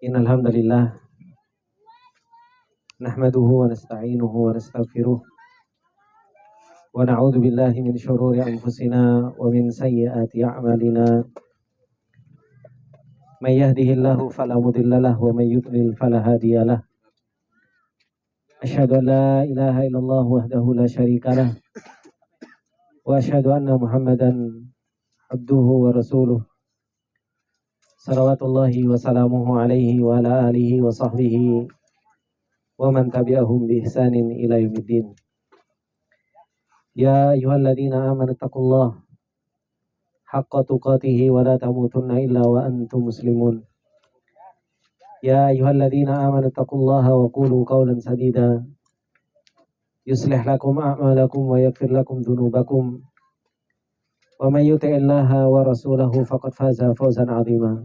Innal hamdalillah nahmaduhu wa nasta'inuhu wa nastaghfiruh wa na'udzu billahi min shururi anfusina wa min sayyiati a'malina. May yahdihillahu fala mudilla lahu wa may yudlil fala hadiyalah. Asyhadu an la ilaha illallah wahdahu la syarikalah wa asyhadu anna Muhammadan abduhu wa rasuluh. Salawatullahi wa salamuhu alaihi wa ala alihi wa sahbihi wa man tabi'ahum bi ihsanin ila yaumiddin. Ya ayyuhalladzina amanu taqullaha haqqa tuqatih wa la tamutunna illa wa antum muslimun. Ya ayyuhalladzina amanu taqullaha wa qulu qawlan sadida yuslih lakum a'malakum wa yaghfir lakum dhunubakum. Wa may yuti'illaha wa rasulahu faqad faza fawzan 'azima.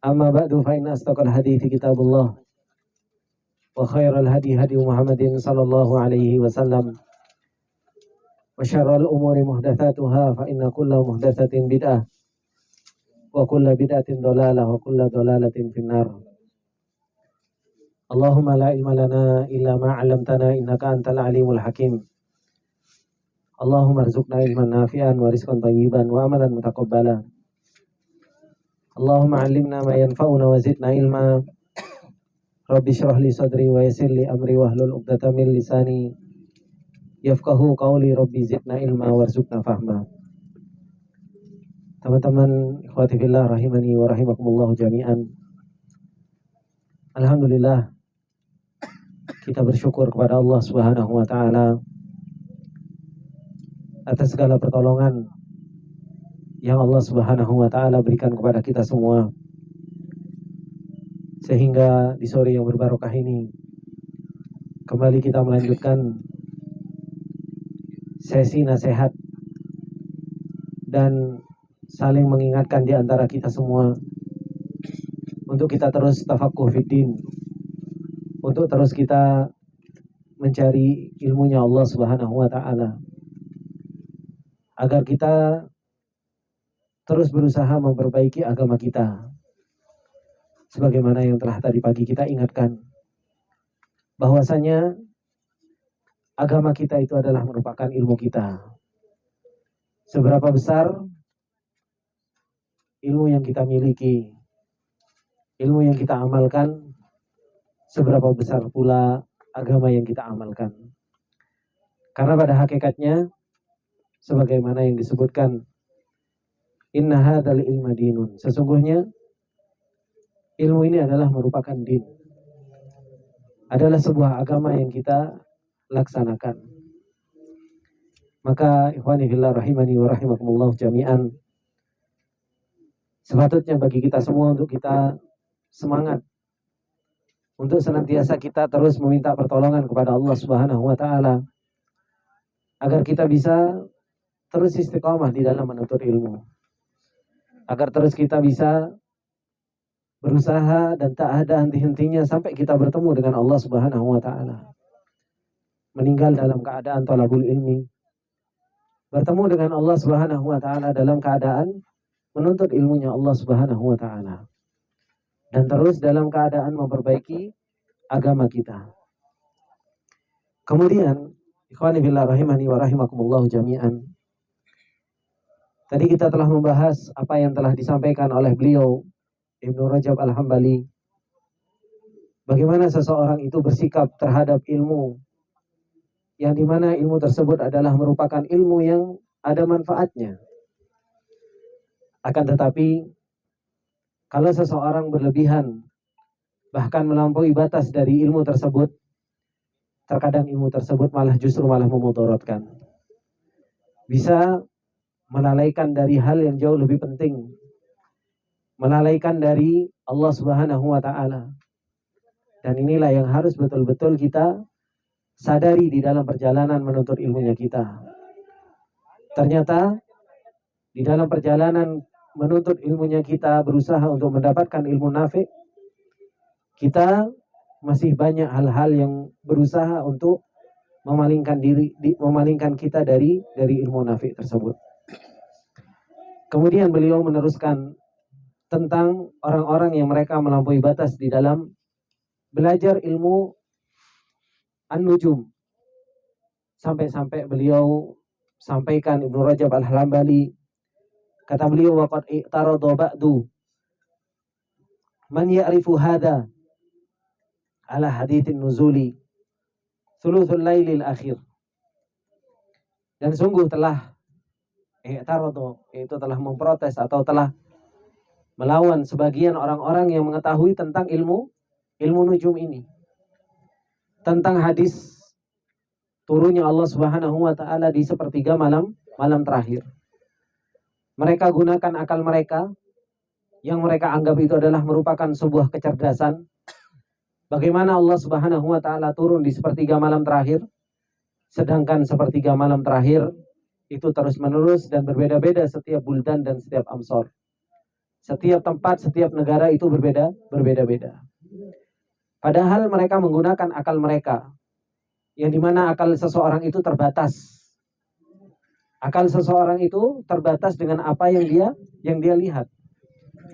Amma ba'du fa inna asdaqal hadithi kitabullah wa khairal hadi hadi Muhammadin sallallahu alaihi wasallam wa syarrul umuri muhdatsatuha fa inna kulla muhdatsatin bid'ah wa kulla bid'atin dhalalah wa kulla dhalalatin finnar. Allahumma la ilma lana illa ma 'allamtana innaka antal alimul hakim. Allahumma rzuqna ilman nafi'an wa rizqan thayyiban wa amalan mutaqabbala. Allahumma 'allimna ma yanfa'una wa zidna ilma. Rabbi shrah li sadri wa yassir li amri wahlul 'uqdatam min lisani yafqahu qawli. Rabbi zidna ilma warzuqna fahma. Teman-teman ikhwati fillah rahimani wa rahimakumullah jami'an. Alhamdulillah, kita bersyukur kepada Allah Subhanahu wa taala atas segala pertolongan yang Allah Subhanahu wa taala berikan kepada kita semua, sehingga di sore yang berbarokah ini kembali kita melanjutkan sesi nasihat dan saling mengingatkan di antara kita semua untuk kita terus tafaqquh fiddin, untuk terus kita mencari ilmunya Allah Subhanahu wa taala, agar kita terus berusaha memperbaiki agama kita. Sebagaimana yang telah tadi pagi kita ingatkan, bahwasanya agama kita itu adalah merupakan ilmu kita. Seberapa besar ilmu yang kita miliki, ilmu yang kita amalkan, seberapa besar pula agama yang kita amalkan. Karena pada hakikatnya, sebagaimana yang disebutkan, inna hadzal ilma dinun, sesungguhnya ilmu ini adalah merupakan din, adalah sebuah agama yang kita laksanakan. Maka ikhwani fillah rahimani wa rahimakumullah jami'an, sepatutnya bagi kita semua untuk kita semangat untuk senantiasa kita terus meminta pertolongan kepada Allah Subhanahu wa taala, agar kita bisa terus istiqamah di dalam menuntut ilmu, agar terus kita bisa berusaha dan tak ada henti-hentinya sampai kita bertemu dengan Allah Subhanahu wa taala. Meninggal dalam keadaan thalabul ilmi, bertemu dengan Allah Subhanahu wa taala dalam keadaan menuntut ilmunya Allah Subhanahu wa taala, dan terus dalam keadaan memperbaiki agama kita. Kemudian ikhwani fillah rahimani wa rahimakumullah jami'an, tadi kita telah membahas apa yang telah disampaikan oleh beliau Ibnu Rajab Al-Hambali, bagaimana seseorang itu bersikap terhadap ilmu, yang dimana ilmu tersebut adalah merupakan ilmu yang ada manfaatnya. Akan tetapi, kalau seseorang berlebihan, bahkan melampaui batas dari ilmu tersebut, terkadang ilmu tersebut justru malah memudaratkan. Bisa melalaikan dari hal yang jauh lebih penting, melalaikan dari Allah Subhanahu wa taala. Dan inilah yang harus betul-betul kita sadari di dalam perjalanan menuntut ilmunya kita. Ternyata di dalam perjalanan menuntut ilmunya kita, berusaha untuk mendapatkan ilmu nafi', kita masih banyak hal-hal yang berusaha untuk memalingkan kita dari ilmu nafi' tersebut. Kemudian beliau meneruskan tentang orang-orang yang mereka melampaui batas di dalam belajar ilmu an-nujum. Sampai-sampai beliau sampaikan, Ibnu Rajab Al-Hambali, kata beliau, waqad i'tarada ba'du man ya'rifu hadha ala hadithin nuzuli thuluthul lailil akhir. Dan sungguh telah i'tarada, itu telah memprotes atau telah melawan sebagian orang-orang yang mengetahui tentang ilmu nujum ini, tentang hadis turunnya Allah Subhanahu wa taala di sepertiga malam terakhir. Mereka gunakan akal mereka yang mereka anggap itu adalah merupakan sebuah kecerdasan. Bagaimana Allah Subhanahu wa taala turun di sepertiga malam terakhir, sedangkan sepertiga malam terakhir itu terus-menerus dan berbeda-beda setiap buldan dan setiap amsor. Setiap tempat, setiap negara itu berbeda-beda. Padahal mereka menggunakan akal mereka, yang dimana akal seseorang itu terbatas. Akal seseorang itu terbatas dengan apa yang dia lihat.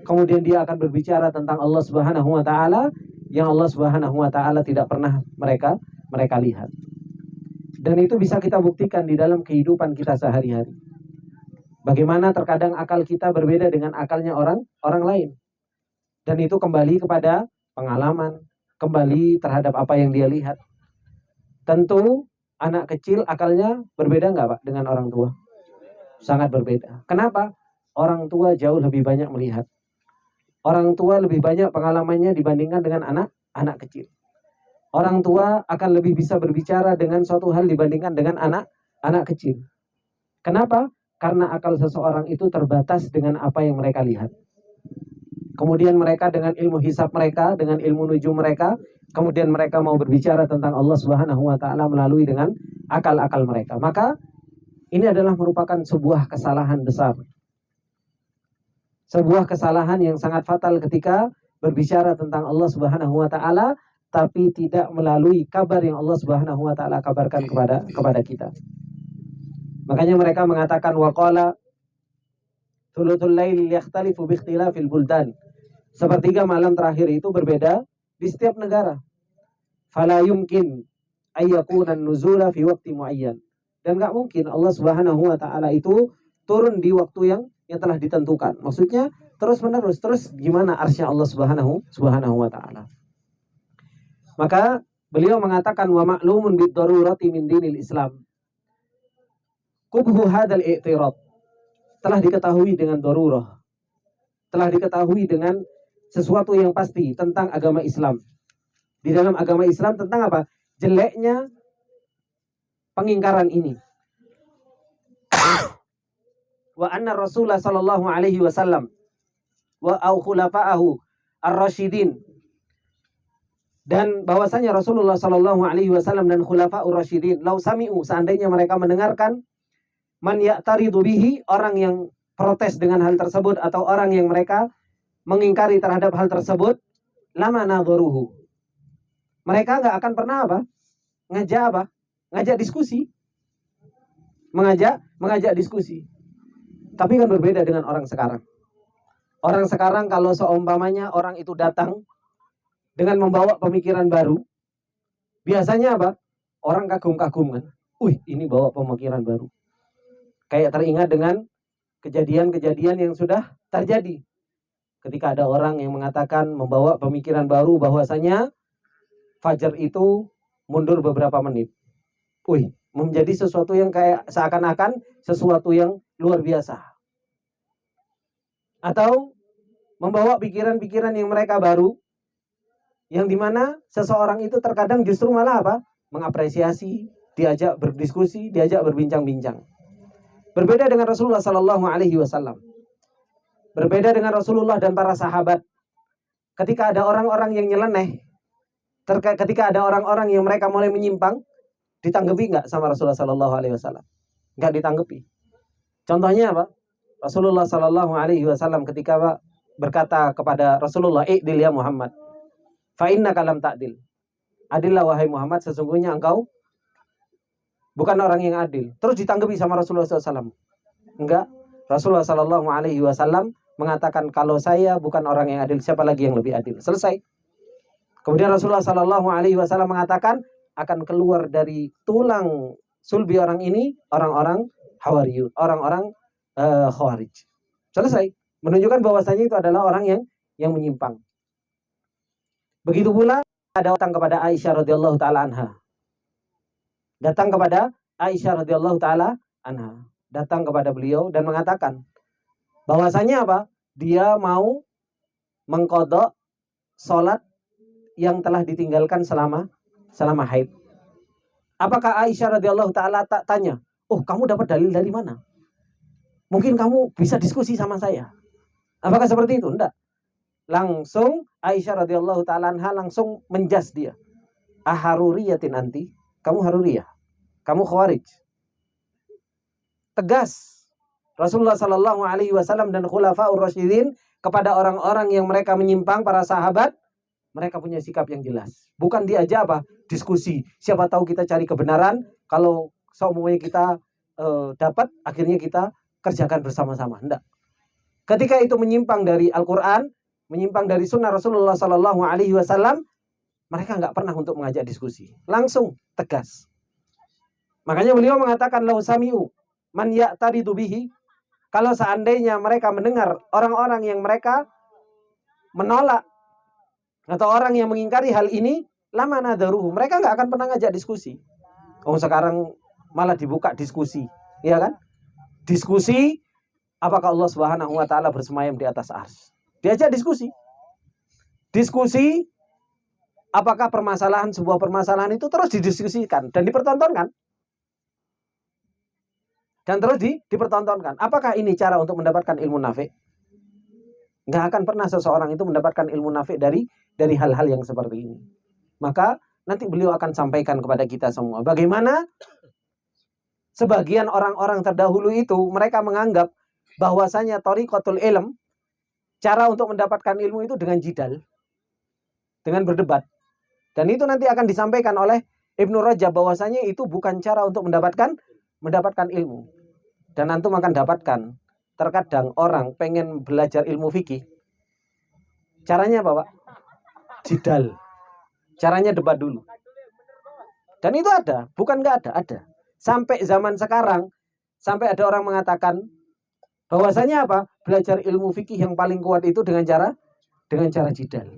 Kemudian dia akan berbicara tentang Allah Subhanahu wa taala yang Allah Subhanahu wa taala tidak pernah mereka lihat. Dan itu bisa kita buktikan di dalam kehidupan kita sehari-hari. Bagaimana terkadang akal kita berbeda dengan akalnya orang lain. Dan itu kembali kepada pengalaman, kembali terhadap apa yang dia lihat. Tentu anak kecil akalnya berbeda nggak Pak dengan orang tua? Sangat berbeda. Kenapa? Orang tua jauh lebih banyak melihat. Orang tua lebih banyak pengalamannya dibandingkan dengan anak kecil. Orang tua akan lebih bisa berbicara dengan suatu hal dibandingkan dengan anak kecil. Kenapa? Karena akal seseorang itu terbatas dengan apa yang mereka lihat. Kemudian mereka dengan ilmu hisab mereka, dengan ilmu nujum mereka, kemudian mereka mau berbicara tentang Allah Subhanahu wa taala melalui dengan akal-akal mereka. Maka ini adalah merupakan sebuah kesalahan besar. Sebuah kesalahan yang sangat fatal ketika berbicara tentang Allah Subhanahu wa taala tapi tidak melalui kabar yang Allah Subhanahu wa taala kabarkan kepada kita. Makanya mereka mengatakan waqala thuluthul lail yakhtalifu bi ikhtilafil buldan. Sepertiga malam terakhir itu berbeda di setiap negara. Fala yumkin ayyakuna an-nuzula fi waqti muayyan. Dan enggak mungkin Allah Subhanahu wa taala itu turun di waktu yang telah ditentukan. Maksudnya terus-menerus, terus gimana arsy Allah Subhanahu wa taala. Maka beliau mengatakan wa ma'lumun bid darurati min dinil Islam. Qubhu hadzal i'tirad. Telah diketahui dengan darurah. Telah diketahui dengan sesuatu yang pasti tentang agama Islam. Di dalam agama Islam tentang apa? Jeleknya pengingkaran ini. Wa anna Rasulullah sallallahu alaihi wasallam wa au khulafa'ahu ar-rasyidin, dan bahwasanya Rasulullah sallallahu alaihi wasallam dan khulafa'ur rasyidin lau sami'u, seandainya mereka mendengarkan, man ya'taridu bihi, orang yang protes dengan hal tersebut atau orang yang mereka mengingkari terhadap hal tersebut, lama nadharuhu, mereka enggak akan pernah ngajak diskusi. Mengajak diskusi. Tapi kan berbeda dengan orang sekarang. Orang sekarang kalau seumpamanya orang itu datang dengan membawa pemikiran baru, biasanya apa? Orang kagum-kagum kan. Ini bawa pemikiran baru. Kayak teringat dengan kejadian-kejadian yang sudah terjadi. Ketika ada orang yang mengatakan membawa pemikiran baru bahwasanya fajar itu mundur beberapa menit. Menjadi sesuatu yang kayak seakan-akan sesuatu yang luar biasa. Atau membawa pikiran-pikiran yang mereka baru, yang dimana seseorang itu terkadang justru malah apa? Mengapresiasi, diajak berdiskusi, diajak berbincang-bincang. Berbeda dengan Rasulullah Sallallahu Alaihi Wasallam. Berbeda dengan Rasulullah dan para sahabat. Ketika ada orang-orang yang nyeleneh, ketika ada orang-orang yang mereka mulai menyimpang, ditanggapi nggak sama Rasulullah Sallallahu Alaihi Wasallam? Nggak ditanggapi. Contohnya apa? Rasulullah Sallallahu Alaihi Wasallam ketika berkata kepada Rasulullah, "I'dil ya Muhammad, fa innaka lam ta'dil." Adillah wahai Muhammad, sesungguhnya engkau bukan orang yang adil. Terus ditanggapi sama Rasulullah SAW. Enggak. Rasulullah Shallallahu Alaihi Wasallam mengatakan, kalau saya bukan orang yang adil, siapa lagi yang lebih adil? Selesai. Kemudian Rasulullah Shallallahu Alaihi Wasallam mengatakan, akan keluar dari tulang sulbi orang ini orang-orang Hawariyun, orang-orang Khawarij. Selesai. Menunjukkan bahwasanya itu adalah orang yang menyimpang. Begitu pula ada datang kepada Aisyah radhiyallahu taala anha. Datang kepada Aisyah radhiyallahu taala anha. Datang kepada beliau dan mengatakan bahwasanya apa? Dia mau mengqadha salat yang telah ditinggalkan selama haid. Apakah Aisyah radhiyallahu taala tak tanya, "Oh, kamu dapat dalil dari mana? Mungkin kamu bisa diskusi sama saya." Apakah seperti itu? Enggak. Langsung Aisyah radhiyallahu taala anha langsung menjas dia. Aharuriyatin anti? Kamu haruriyah? Kamu khawarij? Tegas Rasulullah Sallallahu Alaihi Wasallam dan Khulafaur Rasyidin kepada orang-orang yang mereka menyimpang, para sahabat. Mereka punya sikap yang jelas. Bukan diajak apa? Diskusi. Siapa tahu kita cari kebenaran. Kalau semuanya kita dapat, akhirnya kita kerjakan bersama-sama. Enggak. Ketika itu menyimpang dari Al-Quran, menyimpang dari Sunnah Rasulullah Sallallahu Alaihi Wasallam, mereka nggak pernah untuk mengajak diskusi. Langsung tegas. Makanya beliau mengatakan, lau sami'u man ya'taridu bihi. Kalau seandainya mereka mendengar orang-orang yang mereka menolak atau orang yang mengingkari hal ini, lama nadaruhu, mereka nggak akan pernah ngajak diskusi. Oh, sekarang malah dibuka diskusi, ya kan? Diskusi apakah Allah Subhanahu wa taala bersemayam di atas arsy. Diajak diskusi. Diskusi apakah sebuah permasalahan itu terus didiskusikan dan dipertontonkan. Dan terus dipertontonkan. Apakah ini cara untuk mendapatkan ilmu nafi'? Nggak akan pernah seseorang itu mendapatkan ilmu nafi' dari hal-hal yang seperti ini. Maka nanti beliau akan sampaikan kepada kita semua bagaimana sebagian orang-orang terdahulu itu mereka menganggap bahwasanya thariqatul ilm, cara untuk mendapatkan ilmu itu dengan jidal, dengan berdebat. Dan itu nanti akan disampaikan oleh Ibnu Rajab bahwasanya itu bukan cara untuk mendapatkan ilmu. Dan antum akan dapatkan terkadang orang pengen belajar ilmu fikih. Caranya apa, Pak? Jidal. Caranya debat dulu. Dan itu ada, bukan nggak ada. Sampai zaman sekarang, sampai ada orang mengatakan bahwasanya apa? Belajar ilmu fikih yang paling kuat itu dengan cara jidal.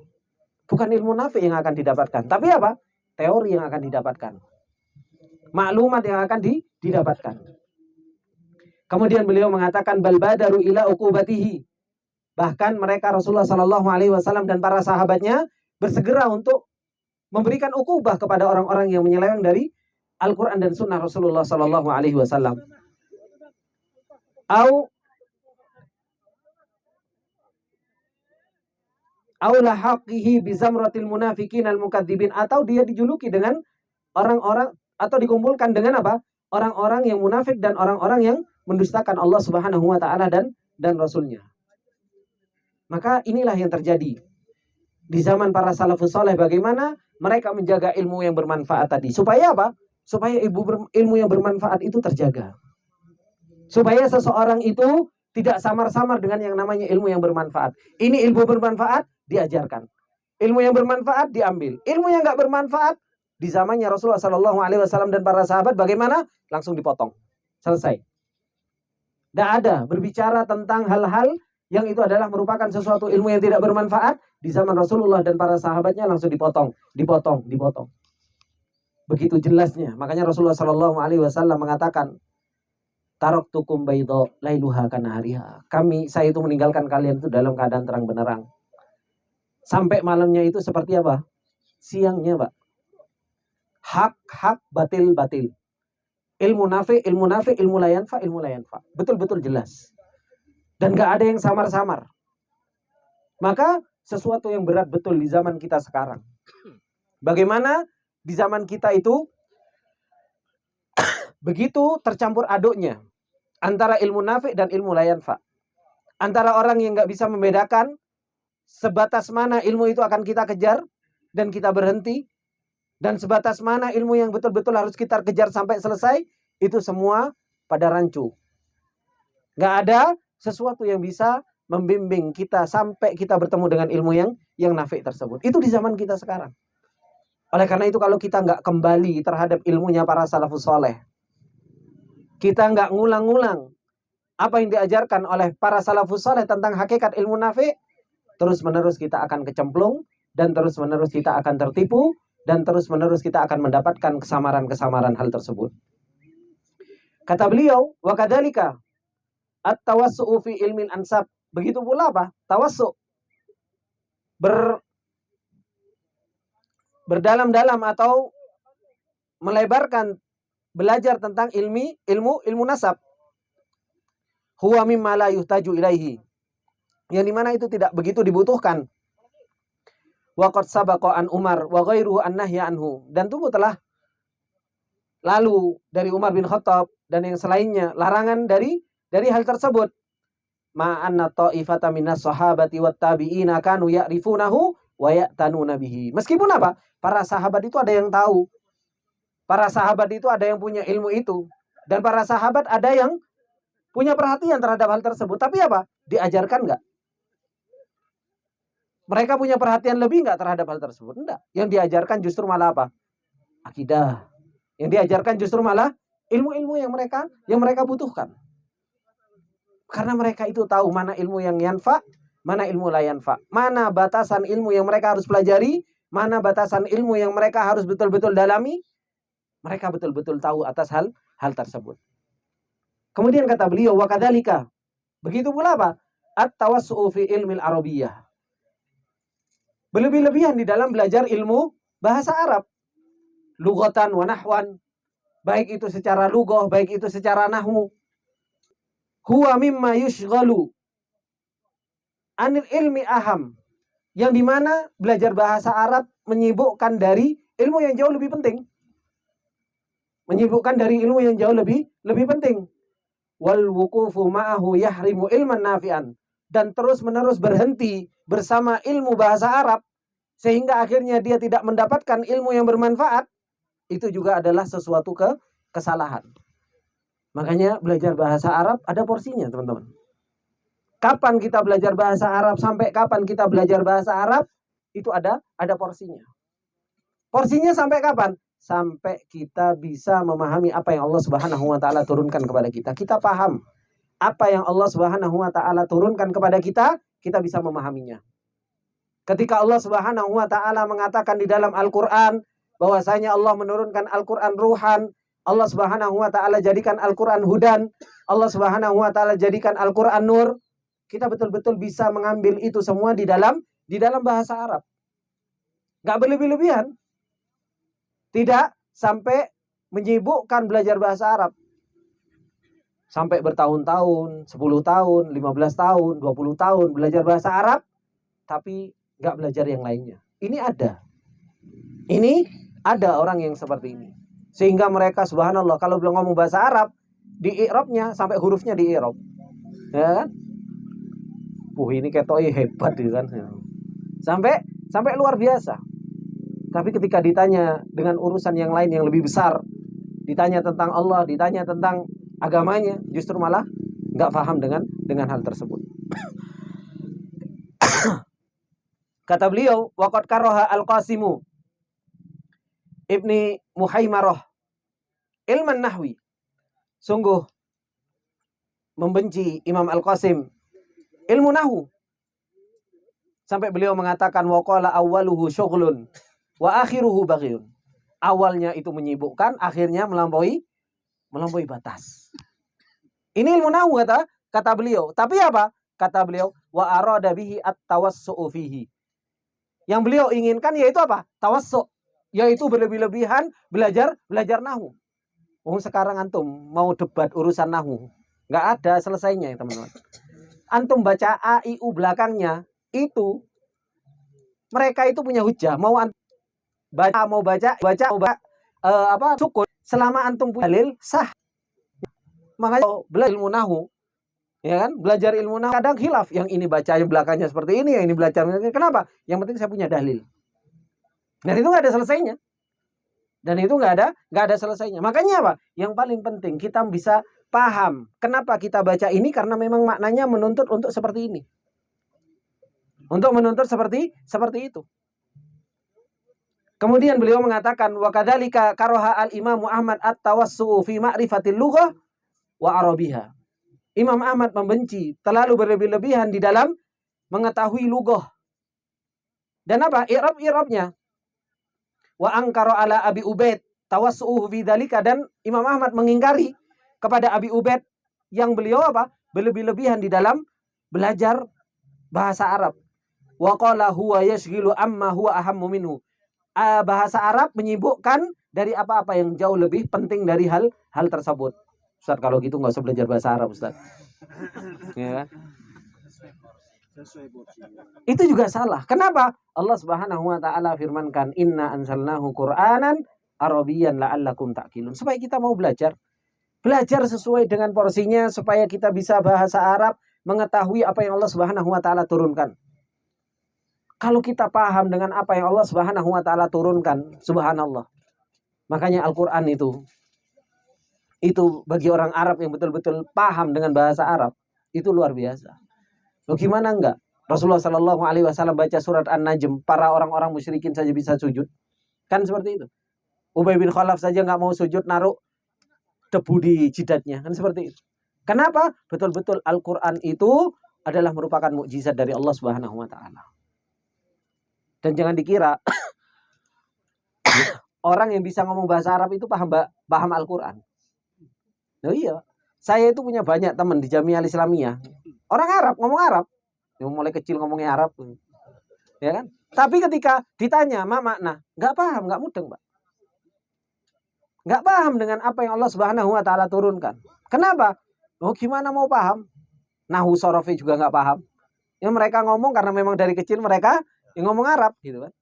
Bukan ilmu nafi yang akan didapatkan, tapi apa? Teori yang akan didapatkan. Maklumat yang akan didapatkan. Kemudian beliau mengatakan bal badaru ila uqubatihi. Bahkan mereka Rasulullah Shallallahu Alaihi Wasallam dan para sahabatnya bersegera untuk memberikan ukubah kepada orang-orang yang menyeleweng dari Al-Quran dan Sunnah Rasulullah Shallallahu Alaihi Wasallam. Aulahaqihi bizamratil munafiqin al-mukadzibin, atau dia dijuluki dengan orang-orang atau dikumpulkan dengan apa? Orang-orang yang munafik dan orang-orang yang mendustakan Allah Subhanahu wa taala dan Rasulnya. Maka inilah yang terjadi di zaman para salafus saleh, bagaimana mereka menjaga ilmu yang bermanfaat tadi. Supaya apa? Supaya ilmu yang bermanfaat itu terjaga. Supaya seseorang itu tidak samar-samar dengan yang namanya ilmu yang bermanfaat. Ini ilmu bermanfaat diajarkan. Ilmu yang bermanfaat diambil. Ilmu yang nggak bermanfaat di zamannya Rasulullah Shallallahu Alaihi Wasallam dan para sahabat bagaimana? Langsung dipotong. Selesai. Tidak ada berbicara tentang hal-hal yang itu adalah merupakan sesuatu ilmu yang tidak bermanfaat di zaman Rasulullah dan para sahabatnya, langsung dipotong. Begitu jelasnya. Makanya Rasulullah Shallallahu Alaihi Wasallam mengatakan, taraktukum bayda lailuha kanahariha. Saya itu meninggalkan kalian itu dalam keadaan terang benderang. Sampai malamnya itu seperti apa? Siangnya, Pak. Hak, batil. Ilmu nafi, ilmu la yanfa. Betul-betul jelas. Dan gak ada yang samar-samar. Maka sesuatu yang berat betul di zaman kita sekarang. Bagaimana di zaman kita itu begitu tercampur aduknya antara ilmu nafi dan ilmu la yanfa. Antara orang yang gak bisa membedakan sebatas mana ilmu itu akan kita kejar dan kita berhenti, dan sebatas mana ilmu yang betul-betul harus kita kejar sampai selesai, itu semua pada rancu. Nggak ada sesuatu yang bisa membimbing kita sampai kita bertemu dengan ilmu yang nafi tersebut. Itu di zaman kita sekarang. Oleh karena itu kalau kita nggak kembali terhadap ilmunya para salafus soleh, kita nggak ngulang-ngulang apa yang diajarkan oleh para salafus soleh tentang hakikat ilmu nafi, terus-menerus kita akan kecemplung, dan terus-menerus kita akan tertipu, dan terus-menerus kita akan mendapatkan kesamaran-kesamaran hal tersebut. Kata beliau, wa kadzalika at-tawassu'u fi ilmin ansab. Begitu pula apa? Tawassu'. Berdalam-dalam atau melebarkan belajar tentang ilmu nasab. Huwa mimma la yuhtaju ilaihi. Yang dimana itu tidak begitu dibutuhkan. Wa qad sabaqa an Umar wa ghairuhu an nahya anhu. Dan tunggu telah lalu dari Umar bin Khattab dan yang selainnya larangan dari hal tersebut. Ma'anna ta'ifata minas sahabati wat tabi'ina kanu ya'rifunahu wa ya'tanuna bihi. Meskipun apa? Para sahabat itu ada yang tahu. Para sahabat itu ada yang punya ilmu itu. Dan para sahabat ada yang punya perhatian terhadap hal tersebut. Tapi apa? Diajarkan nggak? Mereka punya perhatian lebih nggak terhadap hal tersebut? Enggak. Yang diajarkan justru malah apa? Akidah. Yang diajarkan justru malah ilmu-ilmu yang mereka butuhkan. Karena mereka itu tahu mana ilmu yang yanfa, mana ilmu la yanfa. Mana batasan ilmu yang mereka harus pelajari, mana batasan ilmu yang mereka harus betul-betul dalami. Mereka betul-betul tahu atas hal tersebut. Kemudian kata beliau, wa kadzalika. Begitu pula apa? At-tawassu'u fi ilmil arabiyyah. Berlebih-lebihan di dalam belajar ilmu bahasa Arab. Lughatan wa nahwan. Baik itu secara lughah, baik itu secara nahwu. Huwa mimma yushghalu anil ilmi aham. Yang dimana belajar bahasa Arab menyibukkan dari ilmu yang jauh lebih penting. Menyibukkan dari ilmu yang jauh lebih penting. Wal wuqufu ma'ahu yahrimu ilman nafi'an. Dan terus-menerus berhenti bersama ilmu bahasa Arab sehingga akhirnya dia tidak mendapatkan ilmu yang bermanfaat. Itu juga adalah sesuatu kesalahan. Makanya belajar bahasa Arab ada porsinya, teman-teman. Kapan kita belajar bahasa Arab, sampai kapan kita belajar bahasa Arab, itu ada porsinya. Porsinya sampai kapan? Sampai kita bisa memahami apa yang Allah Subhanahu wa taala turunkan kepada kita. Kita paham apa yang Allah Subhanahu wa taala turunkan kepada kita, kita bisa memahaminya. Ketika Allah Subhanahu wa taala mengatakan di dalam Al-Qur'an bahwasanya Allah menurunkan Al-Qur'an ruhan, Allah Subhanahu wa taala jadikan Al-Qur'an hudan, Allah Subhanahu wa taala jadikan Al-Qur'an nur, kita betul-betul bisa mengambil itu semua di dalam bahasa Arab. Enggak berlebih-lebihan. Tidak sampai menyibukkan belajar bahasa Arab. Sampai bertahun-tahun, 10 tahun, 15 tahun, 20 tahun belajar bahasa Arab, tapi enggak belajar yang lainnya. Ini ada orang yang seperti ini. Sehingga mereka subhanallah kalau belum ngomong bahasa Arab, di i'rabnya sampai hurufnya di i'rab. Ya kan? Ini ketoi hebat gitu kan. Sampai luar biasa. Tapi ketika ditanya dengan urusan yang lain yang lebih besar, ditanya tentang Allah, ditanya tentang agamanya, justru malah nggak paham dengan hal tersebut. Kata beliau, waqad karaha al-Qasimu Ibni Muhaimarah ilman nahwi. Sungguh membenci Imam Al-Qasim ilmu nahwu. Sampai beliau mengatakan waqala awwaluhu syughlun wa akhiruhu baghiyun. Awalnya itu menyibukkan, akhirnya melampaui batas. Ini ilmu nahwu kata beliau. Tapi apa? Kata beliau wa arada bihi at-tawassu'u fihi. Yang beliau inginkan yaitu apa? Tawassu', yaitu berlebih-lebihan belajar nahwu. Sekarang antum mau debat urusan nahwu, nggak ada selesainya ya teman-teman. Antum baca A, I, U belakangnya, itu mereka itu punya hujah. Mau baca sukun, selama antum punya dalil sah. Makanya belajar ilmu nahwu, ya kan? Belajar ilmu nahwu kadang khilaf, yang ini baca yang belakangnya seperti ini, yang ini belajar. Kenapa? Yang penting saya punya dalil. Dan itu nggak ada selesainya. Dan itu nggak ada selesainya. Makanya apa? Yang paling penting kita bisa paham. Kenapa kita baca ini? Karena memang maknanya menuntut untuk seperti ini. Untuk menuntut seperti itu. Kemudian beliau mengatakan wa kadzalika karaha al-Imam Ahmad at-tawassu fi ma'rifatil lughah wa arabiha. Imam Ahmad membenci terlalu berlebih-lebihan di dalam mengetahui lughah. Dan apa? I'rab-i'rabnya. Wa angkara ala Abi Ubaid tawassu'uhu fi dzalika, dan Imam Ahmad mengingkari kepada Abi Ubaid yang beliau apa? Berlebih-lebihan di dalam belajar bahasa Arab. Wa qala huwa yashghilu amma huwa ahammu minhu. Bahasa Arab menyibukkan dari apa-apa yang jauh lebih penting dari hal tersebut. Ustaz, kalau gitu nggak usah belajar bahasa Arab, Ustaz. Ya kan? Itu juga salah. Kenapa? Allah Subhanahu wa taala firmankan, "Inna anzalnahu Qur'anan Arabiyyan la'allakum ta'qilun." Supaya kita mau belajar sesuai dengan porsinya, supaya kita bisa bahasa Arab, mengetahui apa yang Allah Subhanahu wa taala turunkan. Kalau kita paham dengan apa yang Allah Subhanahu wa taala turunkan, subhanallah. Makanya Al-Qur'an itu bagi orang Arab yang betul-betul paham dengan bahasa Arab, itu luar biasa. Loh, gimana enggak? Rasulullah Shallallahu alaihi wasallam baca surat An-Najm, para orang-orang musyrikin saja bisa sujud. Kan seperti itu. Ubay bin Khalaf saja enggak mau sujud, naruh debu di jidatnya. Kan seperti itu. Kenapa? Betul-betul Al-Qur'an itu adalah merupakan mukjizat dari Allah Subhanahu wa taala. Dan jangan dikira orang yang bisa ngomong bahasa Arab itu paham Al-Quran. Nah iya, saya itu punya banyak teman di Jamiah Islamiyah. Orang Arab, ngomong Arab. Yang mulai kecil ngomongnya Arab. Ya kan? Tapi ketika ditanya makna, nggak paham, nggak mudeng, Pak. Nggak paham dengan apa yang Allah Subhanahu wa taala turunkan. Kenapa? Oh, gimana mau paham? Nahwu sorofi juga nggak paham. Yang mereka ngomong karena memang dari kecil mereka yang ngomong Arab gitu kan.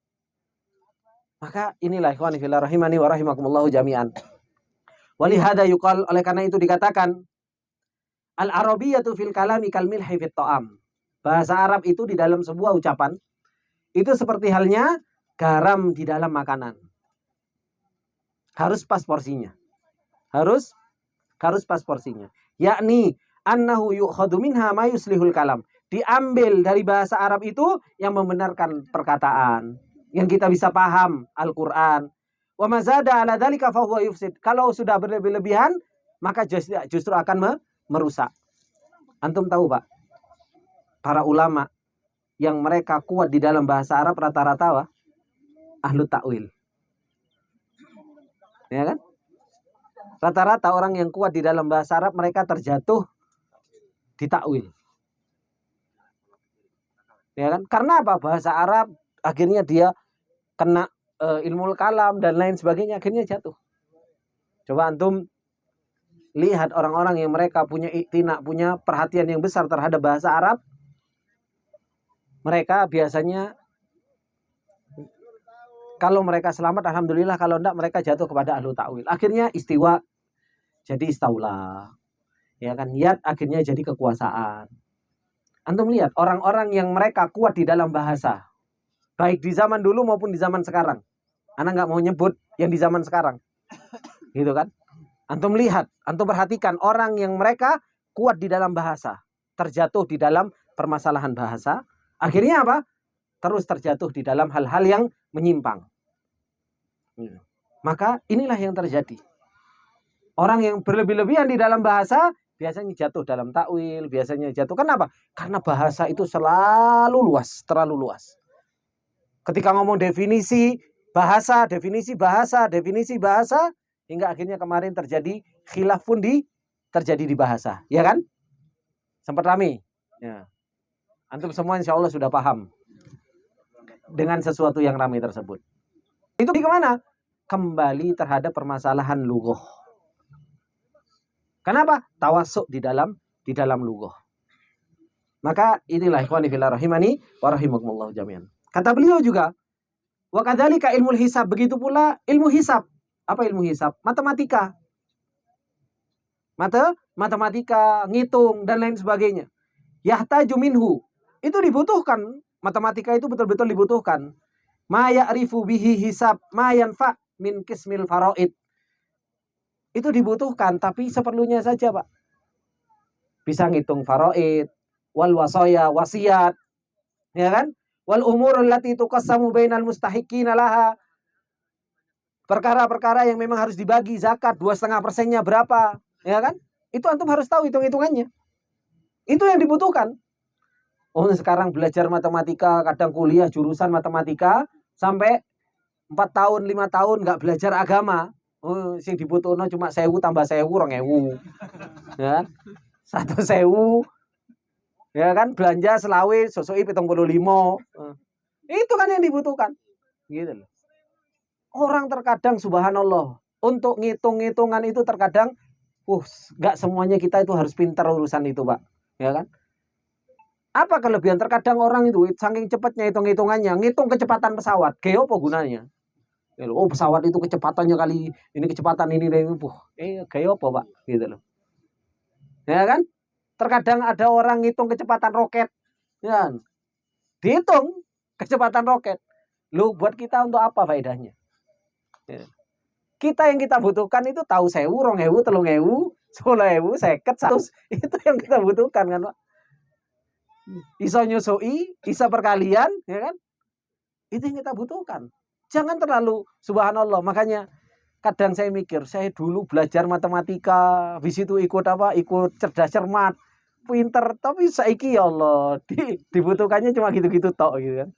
Maka inilah ikhwani fillah rahimani wa rahimakumullahu jami'an. Walihada yuqal, oleh karena itu dikatakan al-arabiyyatu fil kalami kal milhi fit ta'am. Bahasa Arab itu di dalam sebuah ucapan itu seperti halnya garam di dalam makanan. Harus pas porsinya. Harus pas porsinya. Yakni annahu yu'khadhu minha ma yuslihul kalam. Diambil dari bahasa Arab itu yang membenarkan perkataan, yang kita bisa paham Al-Quran. Wa mazada ala dzalika fa huwa yufsid. Kalau sudah berlebih-lebihan, maka justru akan merusak. Antum tahu, Pak? Para ulama yang mereka kuat di dalam bahasa Arab rata-rata ahlu ta'wil. Ya kan? Rata-rata orang yang kuat di dalam bahasa Arab mereka terjatuh di ta'wil. Ya kan? Karena apa? Bahasa Arab akhirnya dia kena ilmu kalam dan lain sebagainya, akhirnya jatuh. Coba antum lihat orang-orang yang mereka punya iktina, punya perhatian yang besar terhadap bahasa Arab. Mereka biasanya kalau mereka selamat alhamdulillah, kalau enggak mereka jatuh kepada ahlu ta'wil. Akhirnya istiwa jadi istaula. Ya kan? Yad akhirnya jadi kekuasaan. Antum lihat orang-orang yang mereka kuat di dalam bahasa, baik di zaman dulu maupun di zaman sekarang. Anak nggak mau nyebut yang di zaman sekarang, gitu kan? Antum lihat, antum perhatikan orang yang mereka kuat di dalam bahasa, terjatuh di dalam permasalahan bahasa, akhirnya apa? Terus terjatuh di dalam hal-hal yang menyimpang. Maka inilah yang terjadi. Orang yang berlebih-lebihan di dalam bahasa biasanya jatuh dalam takwil, biasanya jatuh. Kenapa? Karena bahasa itu selalu luas, terlalu luas. Ketika ngomong definisi bahasa, hingga akhirnya kemarin terjadi khilaf pun terjadi di bahasa, ya kan? Sempat rame. Ya. Antum semua insya Allah sudah paham dengan sesuatu yang ramai tersebut. Itu di kemana? Kembali terhadap permasalahan lughah. Kenapa? Tawassuk di dalam lughah. Maka inilah ikhwani fillah rahimani wa rahimakumullah jami'an. Kata beliau juga, wa kadzalika ilmul hisab, begitu pula ilmu hisab. Apa ilmu hisab? Matematika. Matematika, ngitung dan lain sebagainya. Yahtaju minhu. Itu dibutuhkan. Matematika itu betul-betul dibutuhkan. Ma ya'rifu bihi hisab ma yanfa min qismil faraid. Itu dibutuhkan, tapi seperlunya saja, Pak. bisa ngitung faraid, wal wasaya, wasiat, ya kan? Wal umurul lati tuqassamu bainal mustahiqina laha. Perkara-perkara yang memang harus dibagi zakat 2,5%-nya berapa, ya kan? Itu antum harus tahu hitung-hitungannya. Itu yang dibutuhkan. Oh, sekarang belajar matematika, kadang kuliah jurusan matematika sampai 4 tahun, 5 tahun nggak belajar agama. Oh, sing dibutuhno cuma 1.000 tambah 1.000 2.000. Ya. 1.000. Ya kan, belanja selawe sosoki 75. Itu kan yang dibutuhkan. Gitu loh. Orang terkadang subhanallah, untuk ngitung-ngitungan itu terkadang nggak semuanya kita itu harus pintar urusan itu, Pak. Ya kan? Apa kelebihan? Terkadang orang itu saking cepatnya hitung-hitungannya, ngitung kecepatan pesawat. Kayak apa gunanya? Oh, pesawat itu kecepatannya kali ini kecepatan ini kayak apa, Pak? Gitu loh. Ya kan? Terkadang ada orang ngitung kecepatan roket. Ya kan? Dihitung kecepatan roket. Lu buat kita untuk apa faedahnya? Ya. Kita yang kita butuhkan itu tahu 1.000, 2.000, 3.000, 10.000, 50, 100. Itu yang kita butuhkan kan, Pak. Iso nyusui, iso perkalian, ya kan? Itu yang kita butuhkan. Jangan terlalu subhanallah. Makanya kadang saya mikir, saya dulu belajar matematika, habis itu ikut cerdas cermat, pinter, tapi saiki ya Allah, dibutuhkannya cuma gitu-gitu tok gitu kan.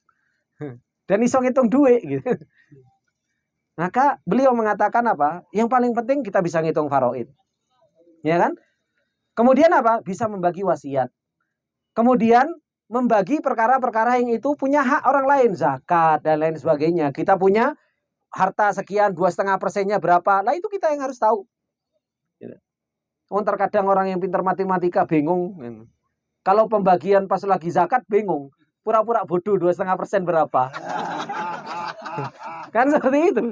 Dan iso ngitung duit gitu. Maka beliau mengatakan apa? Yang paling penting kita bisa ngitung faraid. Ya kan? Kemudian apa? Bisa membagi wasiat. Kemudian membagi perkara-perkara yang itu punya hak orang lain, zakat dan lain sebagainya. Kita punya harta sekian, 2,5%-nya berapa? Lah itu kita yang harus tahu. Terkadang orang yang pintar matematika bingung. Kalau pembagian pas lagi zakat bingung. Pura-pura bodoh 2,5% berapa? Kan seperti itu.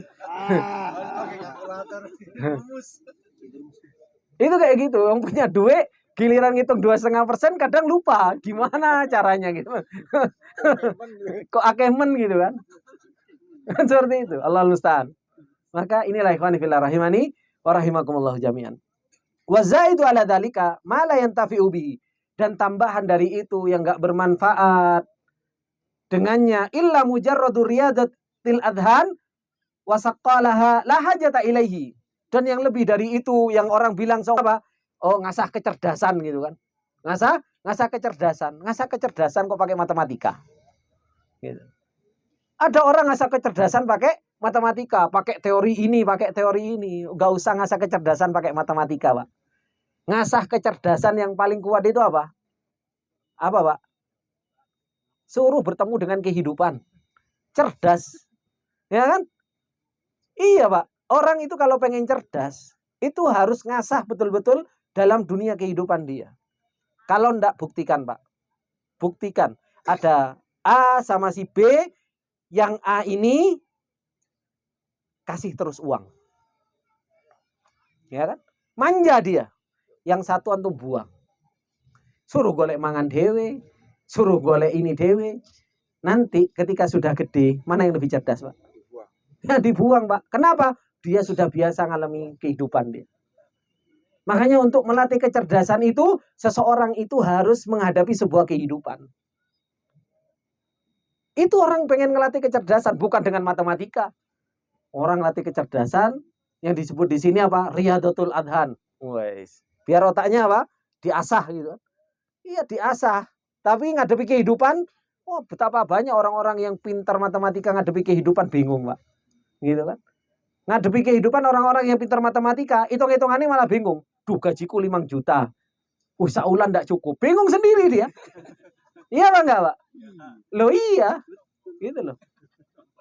Itu kayak gitu. Yang punya duit giliran ngitung 2,5% kadang lupa gimana caranya gitu. Kok akemen gitu kan? Seperti itu. Allahu musta'an. Maka inilah ikhwani fillah rahimani wa rahimakumullah jami'an. Wa zaidu ala dzalika ma la yantafi'u bihi. Dan tambahan dari itu yang enggak bermanfaat dengannya illa mujarradu riyadatil adhan wa saqalaha la hajata ilaihi. Dan yang lebih dari itu yang orang bilang apa? Oh, ngasah kecerdasan gitu kan. Ngasah kecerdasan. Ngasah kecerdasan kok pakai matematika. Gitu. Ada orang ngasah kecerdasan pakai matematika, pakai teori ini, pakai teori ini. Enggak usah ngasah kecerdasan pakai matematika, Pak. Ngasah kecerdasan yang paling kuat itu apa? Apa, Pak? Suruh bertemu dengan kehidupan. Cerdas. Ya kan? Iya, Pak. Orang itu kalau pengen cerdas, itu harus ngasah betul-betul dalam dunia kehidupan dia. Kalau enggak, buktikan, Pak. Buktikan. Ada A sama si B, yang A ini kasih terus uang. Ya kan? Manja dia. Yang satu antum buang. Suruh golek mangan dewe, suruh golek ini dewe. Nanti ketika sudah gede, mana yang lebih cerdas, Pak? Ya dibuang, Pak. Kenapa? Dia sudah biasa ngalami kehidupan dia. Makanya untuk melatih kecerdasan itu, seseorang itu harus menghadapi sebuah kehidupan. Itu orang pengen ngelatih kecerdasan, bukan dengan matematika. Orang latih kecerdasan, yang disebut di sini apa? Riyadatul adhan. Biar otaknya apa? Diasah gitu. Iya, diasah. Tapi ngadepi kehidupan, betapa banyak orang-orang yang pintar matematika ngadepi kehidupan bingung, Pak. Gitu kan? Ngadepi kehidupan orang-orang yang pintar matematika, hitung-hitungannya malah bingung. Duh, gajiku 5 juta. Saulan enggak cukup. Bingung sendiri dia. Iya apa enggak, Pak? Loh iya. Gitu loh.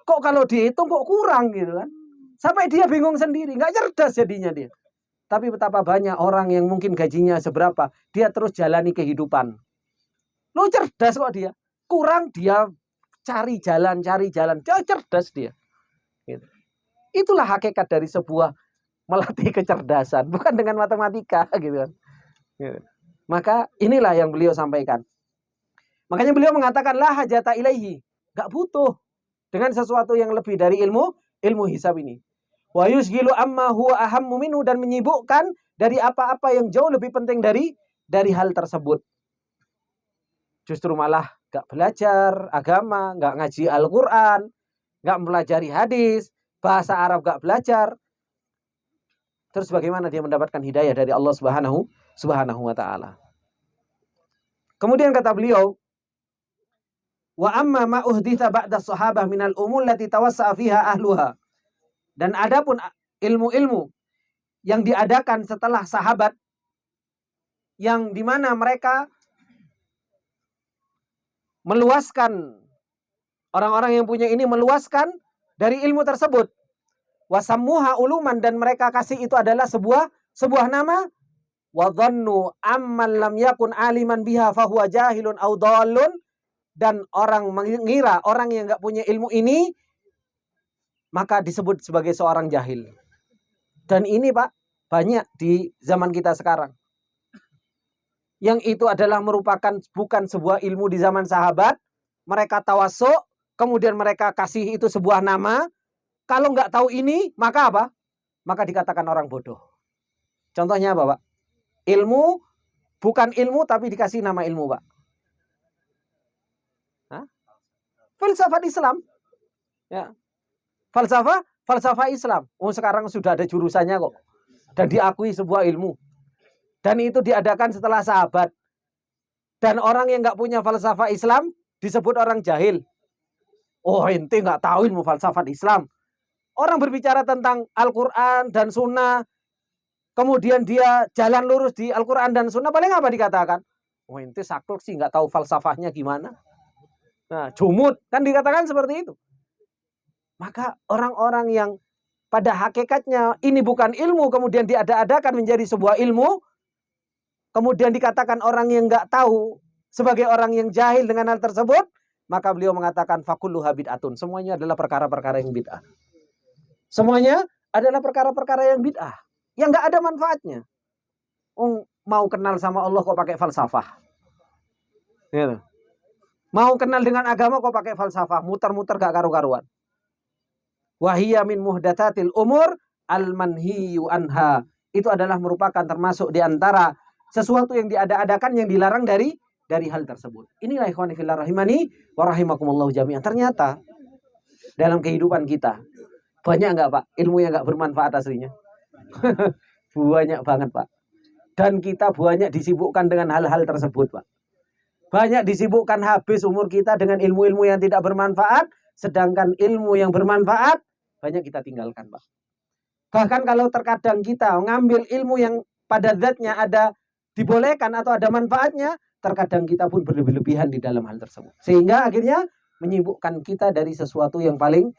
Kok kalau dihitung kok kurang gitu kan? Sampai dia bingung sendiri. Enggak cerdas jadinya dia. Tapi betapa banyak orang yang mungkin gajinya seberapa, dia terus jalani kehidupan. Lo cerdas kok dia. Kurang dia cari jalan. Dia cerdas dia. Gitu. Itulah hakikat dari sebuah melatih kecerdasan, bukan dengan matematika gitu kan. Gitu. Maka inilah yang beliau sampaikan. Makanya beliau mengatakan la hajata ilaihi, enggak butuh dengan sesuatu yang lebih dari ilmu hisab ini. Wa yusgilu amma huwa ahammu minhu, dan menyibukkan dari apa-apa yang jauh lebih penting dari dari hal tersebut. Justru malah gak belajar agama, gak ngaji Al-Quran, gak mempelajari hadis, bahasa Arab gak belajar. Terus bagaimana dia mendapatkan hidayah dari Allah Subhanahu wa ta'ala. Kemudian kata beliau, wa amma ma uhditha ba'da sahabah minal umul lati tawassa'a fiha ahluha. Dan adapun ilmu-ilmu yang diadakan setelah sahabat, yang dimana mereka meluaskan, orang-orang yang punya ini meluaskan dari ilmu tersebut. Wasammuha uluman, dan mereka kasih itu adalah sebuah nama. Wa dhannu amman lam yakun aliman biha fahuwa jahilun aw dhallun, dan orang mengira orang yang enggak punya ilmu ini maka disebut sebagai seorang jahil. Dan ini Pak, banyak di zaman kita sekarang. Yang itu adalah merupakan bukan sebuah ilmu di zaman sahabat. Mereka tawasuk, kemudian mereka kasih itu sebuah nama. Kalau nggak tahu ini, maka apa? Maka dikatakan orang bodoh. Contohnya apa Pak? Ilmu, bukan ilmu tapi dikasih nama ilmu Pak. Hah? Filsafat Islam. Ya. Falsafah Islam. Oh, sekarang sudah ada jurusannya kok. Dan diakui sebuah ilmu. Dan itu diadakan setelah sahabat. Dan orang yang nggak punya falsafah Islam disebut orang jahil. Oh, ente nggak tahu ilmu falsafat Islam. Orang berbicara tentang Al-Quran dan Sunnah, kemudian dia jalan lurus di Al-Quran dan Sunnah, paling apa dikatakan? Oh, ente saklek sih nggak tahu falsafahnya gimana. Nah, jumud kan dikatakan seperti itu. Maka orang-orang yang pada hakikatnya ini bukan ilmu, kemudian diada-adakan menjadi sebuah ilmu, kemudian dikatakan orang yang nggak tahu sebagai orang yang jahil dengan hal tersebut, maka beliau mengatakan fakulluha bid'atun. Semuanya adalah perkara-perkara yang bid'ah. Semuanya adalah perkara-perkara yang bid'ah, yang nggak ada manfaatnya. Mau kenal sama Allah kok pakai falsafah. Gitu. Mau kenal dengan agama kok pakai falsafah, muter-muter gak karu-karuan. Wahiyya min muhdatsatil umur al-manhiyu anha. Itu adalah merupakan termasuk di antara sesuatu yang diada-adakan, yang dilarang dari hal tersebut. Inilah ikhwani fillah rahimani wa rahimakumullah jami'an. Ternyata dalam kehidupan kita banyak enggak Pak ilmu yang enggak bermanfaat aslinya? Banyak banget Pak. Dan kita banyak disibukkan dengan hal-hal tersebut Pak. Banyak disibukkan habis umur kita dengan ilmu-ilmu yang tidak bermanfaat, sedangkan ilmu yang bermanfaat banyak kita tinggalkan Pak. Bahkan kalau terkadang kita mengambil ilmu yang pada zatnya ada dibolehkan atau ada manfaatnya, terkadang kita pun berlebih-lebihan di dalam hal tersebut. Sehingga akhirnya menyibukkan kita dari sesuatu yang paling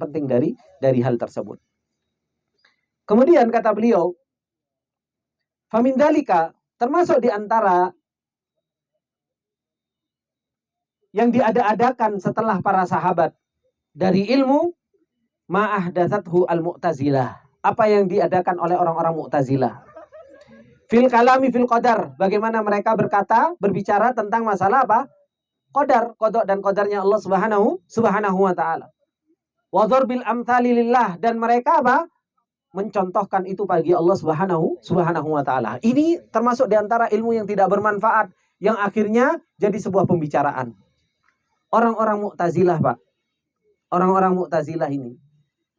penting dari hal tersebut. Kemudian kata beliau, famin dalika, termasuk di antara yang diada-adakan setelah para sahabat dari ilmu, ma'ahdatsathu al-Mu'tazilah. Apa yang diadakan oleh orang-orang Mu'tazilah. Fil kalami fil qadar. Bagaimana mereka berbicara tentang masalah apa? Qadar, qada dan qadarnya Allah Subhanahu wa ta'ala. Wa dzarbil amtsali lillah, dan mereka apa? Mencontohkan itu bagi Allah Subhanahu wa ta'ala. Ini termasuk di antara ilmu yang tidak bermanfaat, yang akhirnya jadi sebuah pembicaraan. Orang-orang Mu'tazilah Pak. Orang-orang Mu'tazilah ini,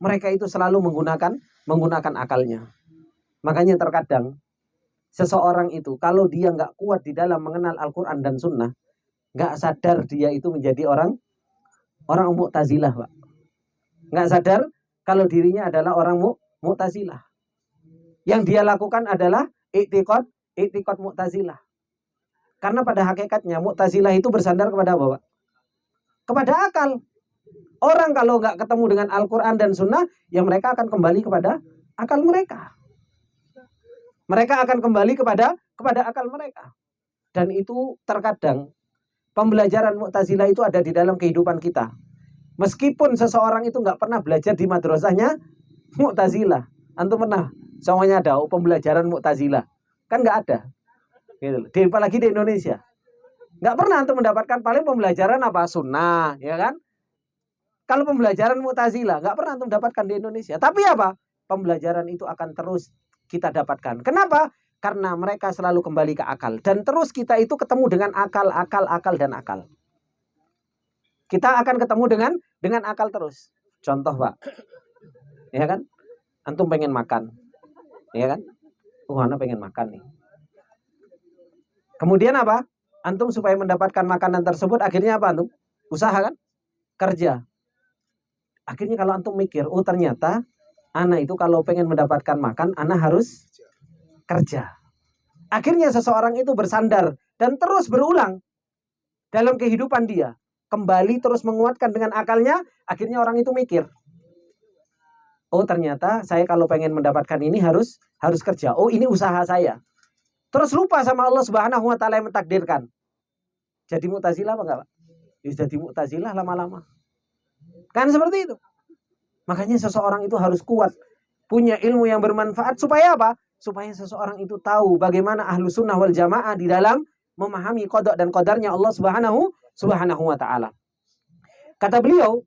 mereka itu selalu menggunakan akalnya. Makanya terkadang seseorang itu kalau dia nggak kuat di dalam mengenal Al-Quran dan Sunnah, nggak sadar dia itu menjadi orang Mu'tazilah Pak. Nggak sadar kalau dirinya adalah orang Mu'tazilah. Yang dia lakukan adalah i'tiqad Mu'tazilah. Karena pada hakikatnya Mu'tazilah itu bersandar kepada apa Pak? Kepada akal. Orang kalau nggak ketemu dengan Al-Quran dan Sunnah, ya mereka akan kembali kepada akal mereka. Mereka akan kembali kepada akal mereka. Dan itu terkadang pembelajaran Mu'tazilah itu ada di dalam kehidupan kita. Meskipun seseorang itu nggak pernah belajar di madrasahnya Mu'tazilah. Antum pernah? Semuanya ada pembelajaran Mu'tazilah. Kan nggak ada. Gitu. Apalagi di Indonesia. Nggak pernah antum mendapatkan paling pembelajaran apa? Sunnah, ya kan? Kalau pembelajaran Mu'tazilah nggak pernah antum dapatkan di Indonesia. Tapi apa? Pembelajaran itu akan terus kita dapatkan. Kenapa? Karena mereka selalu kembali ke akal. Dan terus kita itu ketemu dengan akal, dan akal. Kita akan ketemu dengan akal terus. Contoh, Pak. Ya kan? Antum pengen makan. Ya kan? Ana pengen makan nih. Kemudian apa? Antum supaya mendapatkan makanan tersebut akhirnya apa antum? Usaha kan? Kerja. Akhirnya kalau antum mikir, oh ternyata ana itu kalau pengen mendapatkan makan, ana harus kerja. Akhirnya seseorang itu bersandar dan terus berulang dalam kehidupan dia. Kembali terus menguatkan dengan akalnya, akhirnya orang itu mikir. Oh ternyata saya kalau pengen mendapatkan ini harus kerja. Oh ini usaha saya. Terus lupa sama Allah Subhanahu wa taala yang mentakdirkan. Jadi Mu'tazilah apa enggak, Pak? Ya jadi Mu'tazilah lama-lama. Kan seperti itu. Makanya seseorang itu harus kuat, punya ilmu yang bermanfaat supaya apa? Supaya seseorang itu tahu bagaimana ahlu sunnah wal jamaah di dalam memahami qada dan qadarnya Allah Subhanahu wa taala. Kata beliau,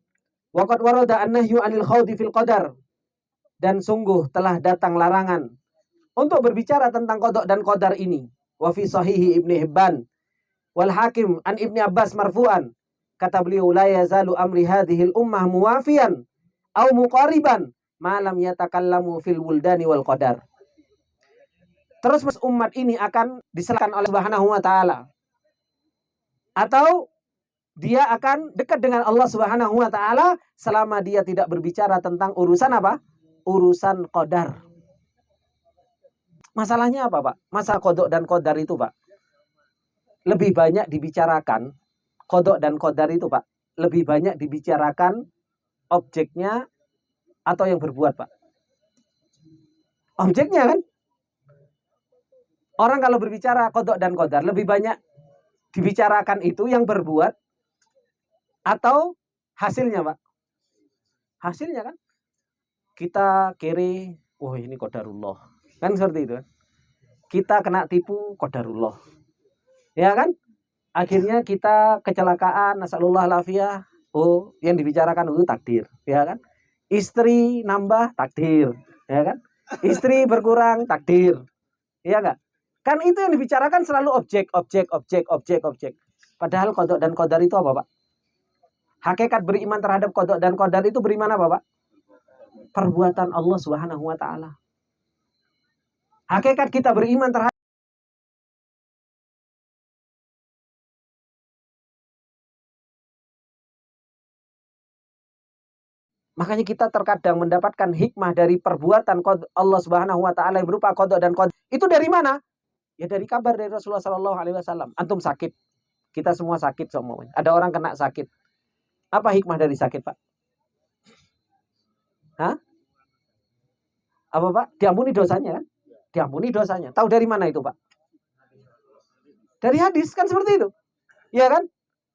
waqad warada an-nahyu 'anil khawdi fil qadar. Dan sungguh telah datang larangan untuk berbicara tentang qada dan qadar ini. Wa fi sahihi Ibnu Hibban wal Hakim an Ibnu Abbas marfu'an. Kata beliau, la yazalu amri hadhil ummah muwafiyan au muqariban ma lam yatakallamu fil wuldani wal qadar. Terus umat ini akan diserahkan oleh Subhanahu wa taala, atau dia akan dekat dengan Allah Subhanahu wa taala selama dia tidak berbicara tentang urusan apa? Urusan qadar. Masalahnya apa, Pak? Masalah qada dan qadar itu, Pak, lebih banyak dibicarakan qada dan qadar itu, Pak, lebih banyak dibicarakan objeknya atau yang berbuat, Pak? Objeknya kan? Orang kalau berbicara qada dan qadar lebih banyak dibicarakan itu yang berbuat atau hasilnya, Pak? Hasilnya kan? Kita kiri, wah ini qadarullah. Kan seperti itu kan? Kita kena tipu, qadarullah. Ya kan? Akhirnya kita kecelakaan, nasallallahu alafiyah. Oh, yang dibicarakan itu takdir, ya kan? Istri nambah, takdir, ya kan? Istri berkurang, takdir. Iya enggak? Kan itu yang dibicarakan selalu objek. Padahal qada dan qadar itu apa, Pak? Hakikat beriman terhadap qada dan qadar itu beriman apa, Pak? Perbuatan Allah Subhanahu wa taala. Hakikat kita beriman terhadap makanya kita terkadang mendapatkan hikmah dari perbuatan Allah Subhanahu wa taala yang berupa qada dan qadar. Itu dari mana? Ya dari kabar dari Rasulullah sallallahu alaihi wasallam. Antum sakit. Kita semua sakit semuanya. Ada orang kena sakit. Apa hikmah dari sakit, Pak? Hah? Apa, Pak? Diampuni dosanya kan? Diampuni dosanya. Tahu dari mana itu, Pak? Dari hadis kan seperti itu. Ya kan?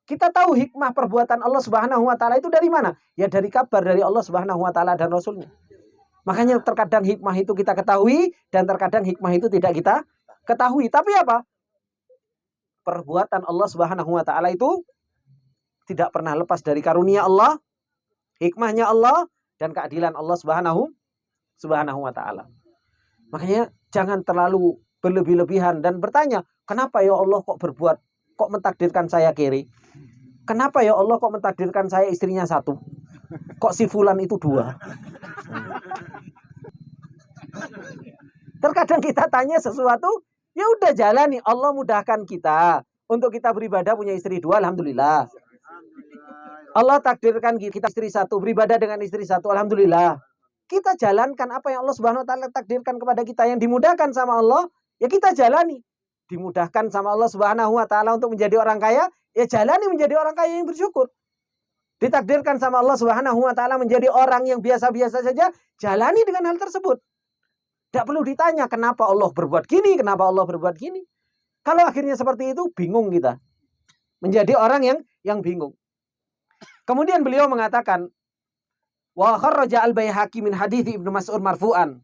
Kita tahu hikmah perbuatan Allah Subhanahu wa taala itu dari mana? Ya dari kabar dari Allah Subhanahu wa taala dan Rasulnya. Makanya terkadang hikmah itu kita ketahui dan terkadang hikmah itu tidak kita ketahui. Tapi apa? Perbuatan Allah Subhanahu wa taala itu tidak pernah lepas dari karunia Allah, hikmahnya Allah dan keadilan Allah Subhanahu wa taala. Makanya jangan terlalu berlebih-lebihan dan bertanya, kenapa ya Allah kok mentakdirkan saya kiri? Kenapa ya Allah kok mentakdirkan saya istrinya satu? Kok si fulan itu dua? Terkadang kita tanya sesuatu, ya udah jalani. Allah mudahkan kita untuk kita beribadah punya istri dua, alhamdulillah. Allah takdirkan kita istri satu, beribadah dengan istri satu, alhamdulillah. Kita jalankan apa yang Allah Subhanahu wa taala takdirkan kepada kita, yang dimudahkan sama Allah, ya kita jalani. Dimudahkan sama Allah Subhanahu wa taala untuk menjadi orang kaya, ya jalani menjadi orang kaya yang bersyukur. Ditakdirkan sama Allah Subhanahu wa taala menjadi orang yang biasa-biasa saja, jalani dengan hal tersebut. Tidak perlu ditanya kenapa Allah berbuat gini, kenapa Allah berbuat gini. Kalau akhirnya seperti itu, bingung kita. Menjadi orang yang bingung. Kemudian beliau mengatakan, wa kharraja al-Baihaqi min hadits Ibnu Mas'ud marfu'an.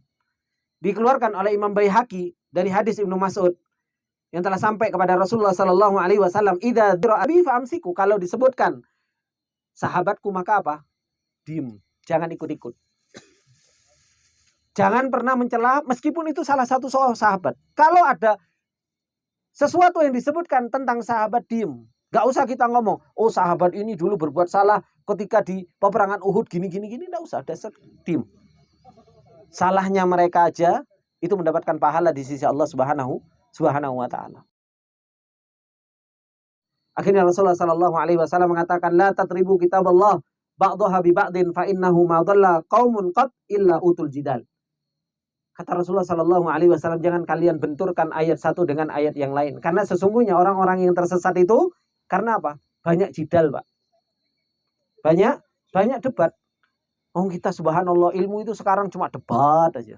Dikeluarkan oleh Imam Baihaqi dari hadis Ibnu Mas'ud yang telah sampai kepada Rasulullah sallallahu alaihi wasallam, idza dira abi famsiku, kalau disebutkan sahabatku maka apa? Diam, jangan ikut-ikut. Jangan pernah mencela meskipun itu salah satu sahabat. Kalau ada sesuatu yang disebutkan tentang sahabat, diem. Gak usah kita ngomong, oh sahabat ini dulu berbuat salah ketika di peperangan Uhud gini. Gak usah, dasar diem. Salahnya mereka aja itu mendapatkan pahala di sisi Allah Subhanahu wa Ta'ala. Akhirnya Rasulullah Sallallahu Alaihi Wasallam mengatakan, la tatribu kitab Allah ba'daha bi ba'din fa innahu ma dhalla qaumun qad illa utul jidal. Kata Rasulullah Sallallahu Alaihi Wasallam, jangan kalian benturkan ayat satu dengan ayat yang lain. Karena sesungguhnya orang-orang yang tersesat itu karena apa? Banyak jidal, Pak. Banyak debat. Oh kita subhanallah, ilmu itu sekarang cuma debat aja.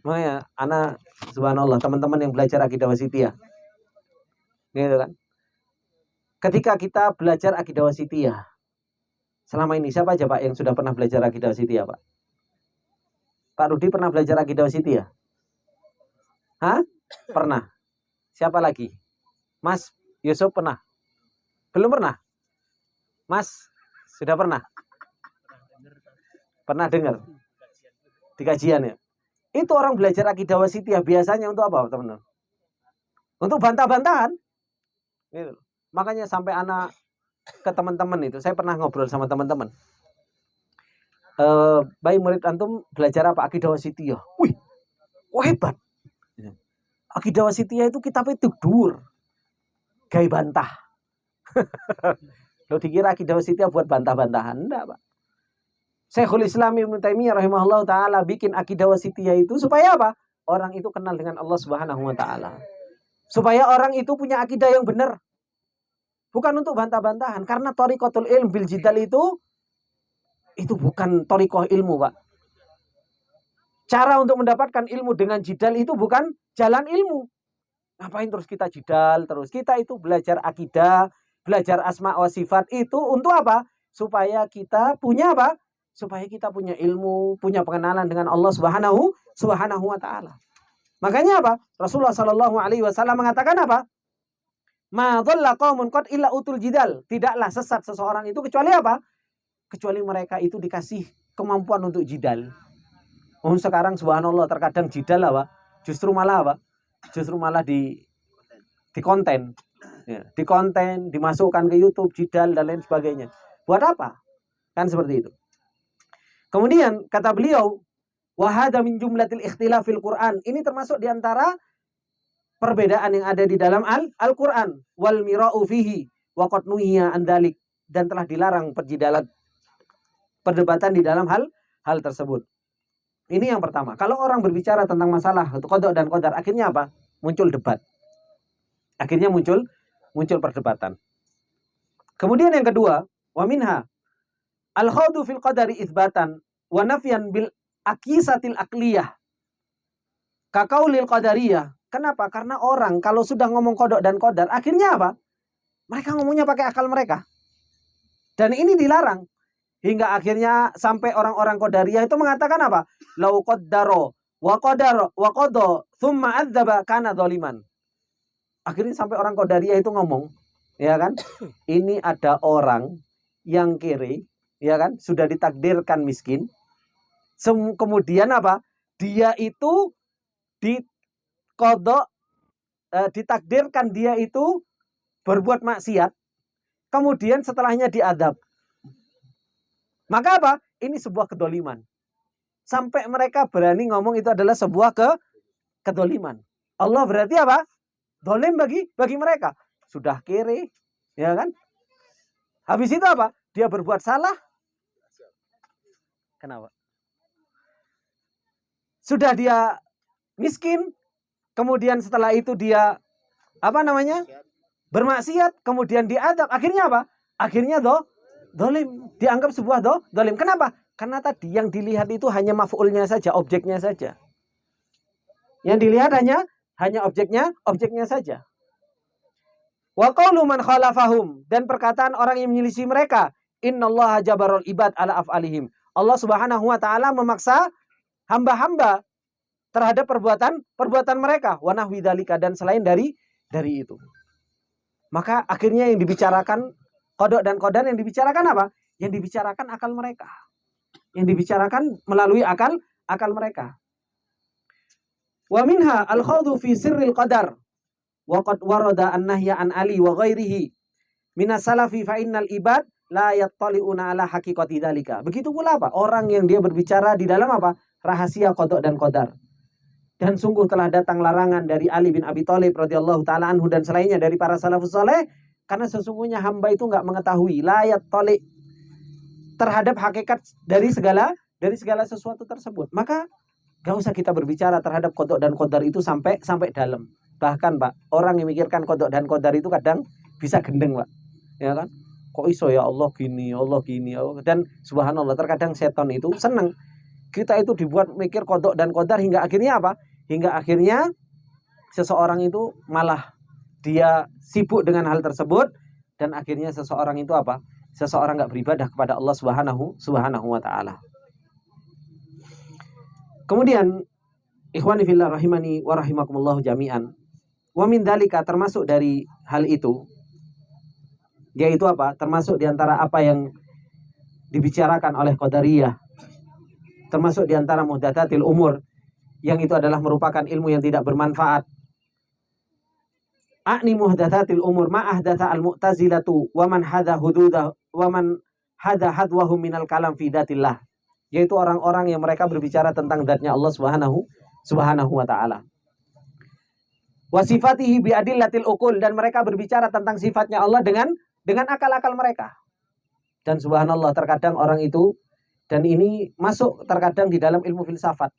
Makanya anak subhanallah, teman-teman yang belajar akidah wasitiyah. Gitu kan? Ketika kita belajar akidah wasitiyah, selama ini siapa aja Pak yang sudah pernah belajar akidah wasitiyah, Pak? Pak Rudi pernah belajar akidah wasitiyah? Hah? Pernah. Siapa lagi? Mas Yusuf pernah? Belum pernah? Mas sudah pernah? Pernah dengar? Di kajian ya? Itu orang belajar akidah wasitiyah biasanya untuk apa, teman-teman? Untuk bantah-bantahan. Gitu. Makanya sampai anak ke teman-teman itu, saya pernah ngobrol sama teman-teman. Baik murid antum belajar apa? Akidah wasitiyah. Wih, kok hebat. Akidah wasitiyah itu kitabnya dur. Gaya bantah. Lo dikira akidah wasitiyah buat bantah-bantahan? Enggak, Pak. Syekhul Islam Ibnu Taimiyah rahimahullah ta'ala bikin akidah wasitiyah itu supaya apa? Orang itu kenal dengan Allah Subhanahu wa ta'ala. Supaya orang itu punya akidah yang benar. Bukan untuk bantah-bantahan. Karena thariqatul ilm bil jidal itu bukan thariqah ilmu, Pak. Cara untuk mendapatkan ilmu dengan jidal itu bukan jalan ilmu. Ngapain terus kita jidal terus? Kita itu belajar akidah, belajar asma wa sifat itu untuk apa? Supaya kita punya apa? Supaya kita punya ilmu, punya pengenalan dengan Allah Subhanahu wa ta'ala. Makanya apa? Rasulullah Sallallahu Alaihi Wasallam mengatakan apa? Ma dhalla qaumun qad illa utul jidal. Tidaklah sesat seseorang itu kecuali apa? Kecuali mereka itu dikasih kemampuan untuk jidal. Oh sekarang subhanallah terkadang jidal apa? Justru malah apa? Justru malah di konten. Ya, di konten, dimasukkan ke YouTube, jidal dan lain sebagainya. Buat apa? Kan seperti itu. Kemudian kata beliau, wa hadza min jumlatil ikhtilafil Qur'an. Ini termasuk di antara perbedaan yang ada di dalam Al-Qur'an. Wal mira'u fihi wa qad nuhiya an dzalik, dan telah dilarang perjidalan perdebatan di dalam hal tersebut. Ini yang pertama. Kalau orang berbicara tentang masalah qada dan qadar, akhirnya apa? Muncul debat. Akhirnya muncul perdebatan. Kemudian yang kedua, wa minha al-khawdu fil qadari itsbatan wa nafyan bil aqisatil aqliyah. Kaqaulil qadariyah. Kenapa? Karena orang kalau sudah ngomong qada dan qadar, akhirnya apa? Mereka ngomongnya pakai akal mereka. Dan ini dilarang. Hingga akhirnya sampai orang-orang Qadariyah itu mengatakan apa? Lau qaddaro wa qada thumma adzaba kana dzaliman. Akhirnya sampai orang Qadariyah itu ngomong, ya kan? Ini ada orang yang kiri, ya kan? Sudah ditakdirkan miskin. Kemudian apa? Dia itu ditakdirkan dia itu berbuat maksiat. Kemudian setelahnya diadab. Maka apa? Ini sebuah kedoliman. Sampai mereka berani ngomong itu adalah sebuah kedoliman. Allah berarti apa? Dolim bagi mereka. Sudah kiri, ya kan? Habis itu apa? Dia berbuat salah. Kenapa? Sudah dia miskin, kemudian setelah itu dia bermaksiat, kemudian diadab. Akhirnya apa? Akhirnya dolim, dianggap sebuah dolim. Kenapa? Karena tadi yang dilihat itu hanya maf'ulnya saja, objeknya saja. Yang dilihat hanya objeknya saja. Wa qaulu man khalafahum, dan perkataan orang yang menyelisih mereka, innallaha jabarul ibad ala af'alihim. Allah Subhanahu wa taala memaksa hamba-hamba terhadap perbuatan mereka, wa nahwi dzalika, dan selain dari itu. Maka akhirnya yang dibicarakan qada dan qadar, yang dibicarakan apa? Yang dibicarakan akal mereka. Yang dibicarakan melalui akal mereka. Wa minha al-khawdu fi sirril qadar. Wa qad warada an-nahya an Ali wa ghairihi minas salafi fa innal ibad la yattali'una ala haqiqati dzalika. Begitu pula apa? Orang yang dia berbicara di dalam apa? Rahasia qada dan qadar. Dan sungguh telah datang larangan dari Ali bin Abi Thalib radhiyallahu taala anhu dan selainnya dari para salafus saleh, karena sesungguhnya hamba itu enggak mengetahui la yattali terhadap hakikat dari segala sesuatu tersebut. Maka enggak usah kita berbicara terhadap qada dan qadar itu sampai dalam. Bahkan Pak, orang yang mikirkan qada dan qadar itu kadang bisa gendeng Pak. Ya kan? Kok iso ya Allah gini. Dan subhanallah terkadang setan itu senang kita itu dibuat mikir qada dan qadar hingga akhirnya apa? Hingga akhirnya seseorang itu malah dia sibuk dengan hal tersebut dan akhirnya seseorang itu apa? Seseorang enggak beribadah kepada Allah Subhanahu wa taala. Kemudian ikhwani fillah rahimani wa rahimakumullah jami'an. Wa min dzalika termasuk dari hal itu yaitu apa? Termasuk diantara apa yang dibicarakan oleh Qadariyah, termasuk diantara muhdatsatil umur, yang itu adalah merupakan ilmu yang tidak bermanfaat. A'ni muhdatsatil umur ma ahdatsa al-mu'tazilatu wa man hadha hududah wa man hadha hadwahum minal kalam fi dzatillah, yaitu orang-orang yang mereka berbicara tentang zatnya Allah Subhanahu wa taala. Wa sifatihi bi adillatil uqul, dan mereka berbicara tentang sifatnya Allah dengan akal-akal mereka. Dan subhanallah terkadang orang itu, dan ini masuk terkadang di dalam ilmu filsafat,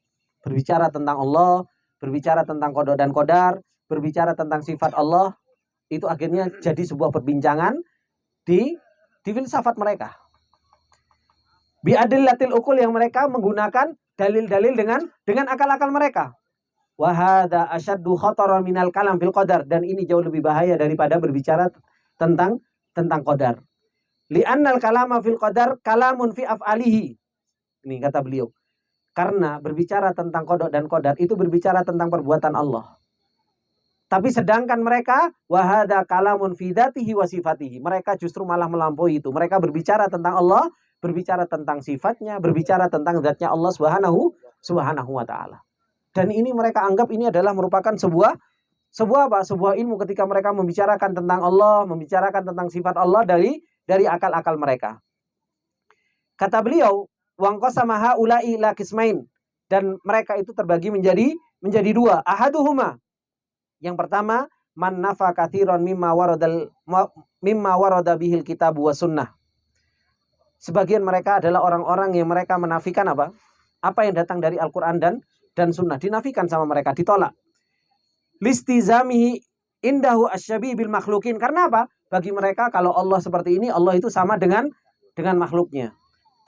berbicara tentang Allah, berbicara tentang qada dan qadar, berbicara tentang sifat Allah, itu akhirnya jadi sebuah perbincangan di filsafat mereka. Bi adillatil uqul, yang mereka menggunakan dalil-dalil dengan akal-akal mereka. Wa hadza asyaddu khataran minal kalam fil qadar, dan ini jauh lebih bahaya daripada berbicara tentang qadar. Li'annal kalama fil qadar kalamun fi af'alihi. Ini kata beliau. Karena berbicara tentang qada dan qadar itu berbicara tentang perbuatan Allah. Tapi sedangkan mereka wa hadza kalamun fi dzatihi wa sifatihi. Mereka justru malah melampaui itu. Mereka berbicara tentang Allah, berbicara tentang sifatnya, berbicara tentang zatnya Allah Subhanahu wa taala. Dan ini mereka anggap ini adalah merupakan sebuah ilmu ketika mereka membicarakan tentang Allah, membicarakan tentang sifat Allah dari akal-akal mereka. Kata beliau, wangqasama haula'i ila qismain, dan mereka itu terbagi menjadi dua. Ahaduhuma, yang pertama, man nafa katsiran mimma warada bihil kitab wa sunnah. Sebagian mereka adalah orang-orang yang mereka menafikan apa? Apa yang datang dari Al-Qur'an dan sunnah, dinafikan sama mereka, ditolak. Listizamihi indahu asyabi bil makhlukin. Karena apa? Bagi mereka kalau Allah seperti ini, Allah itu sama dengan makhluknya.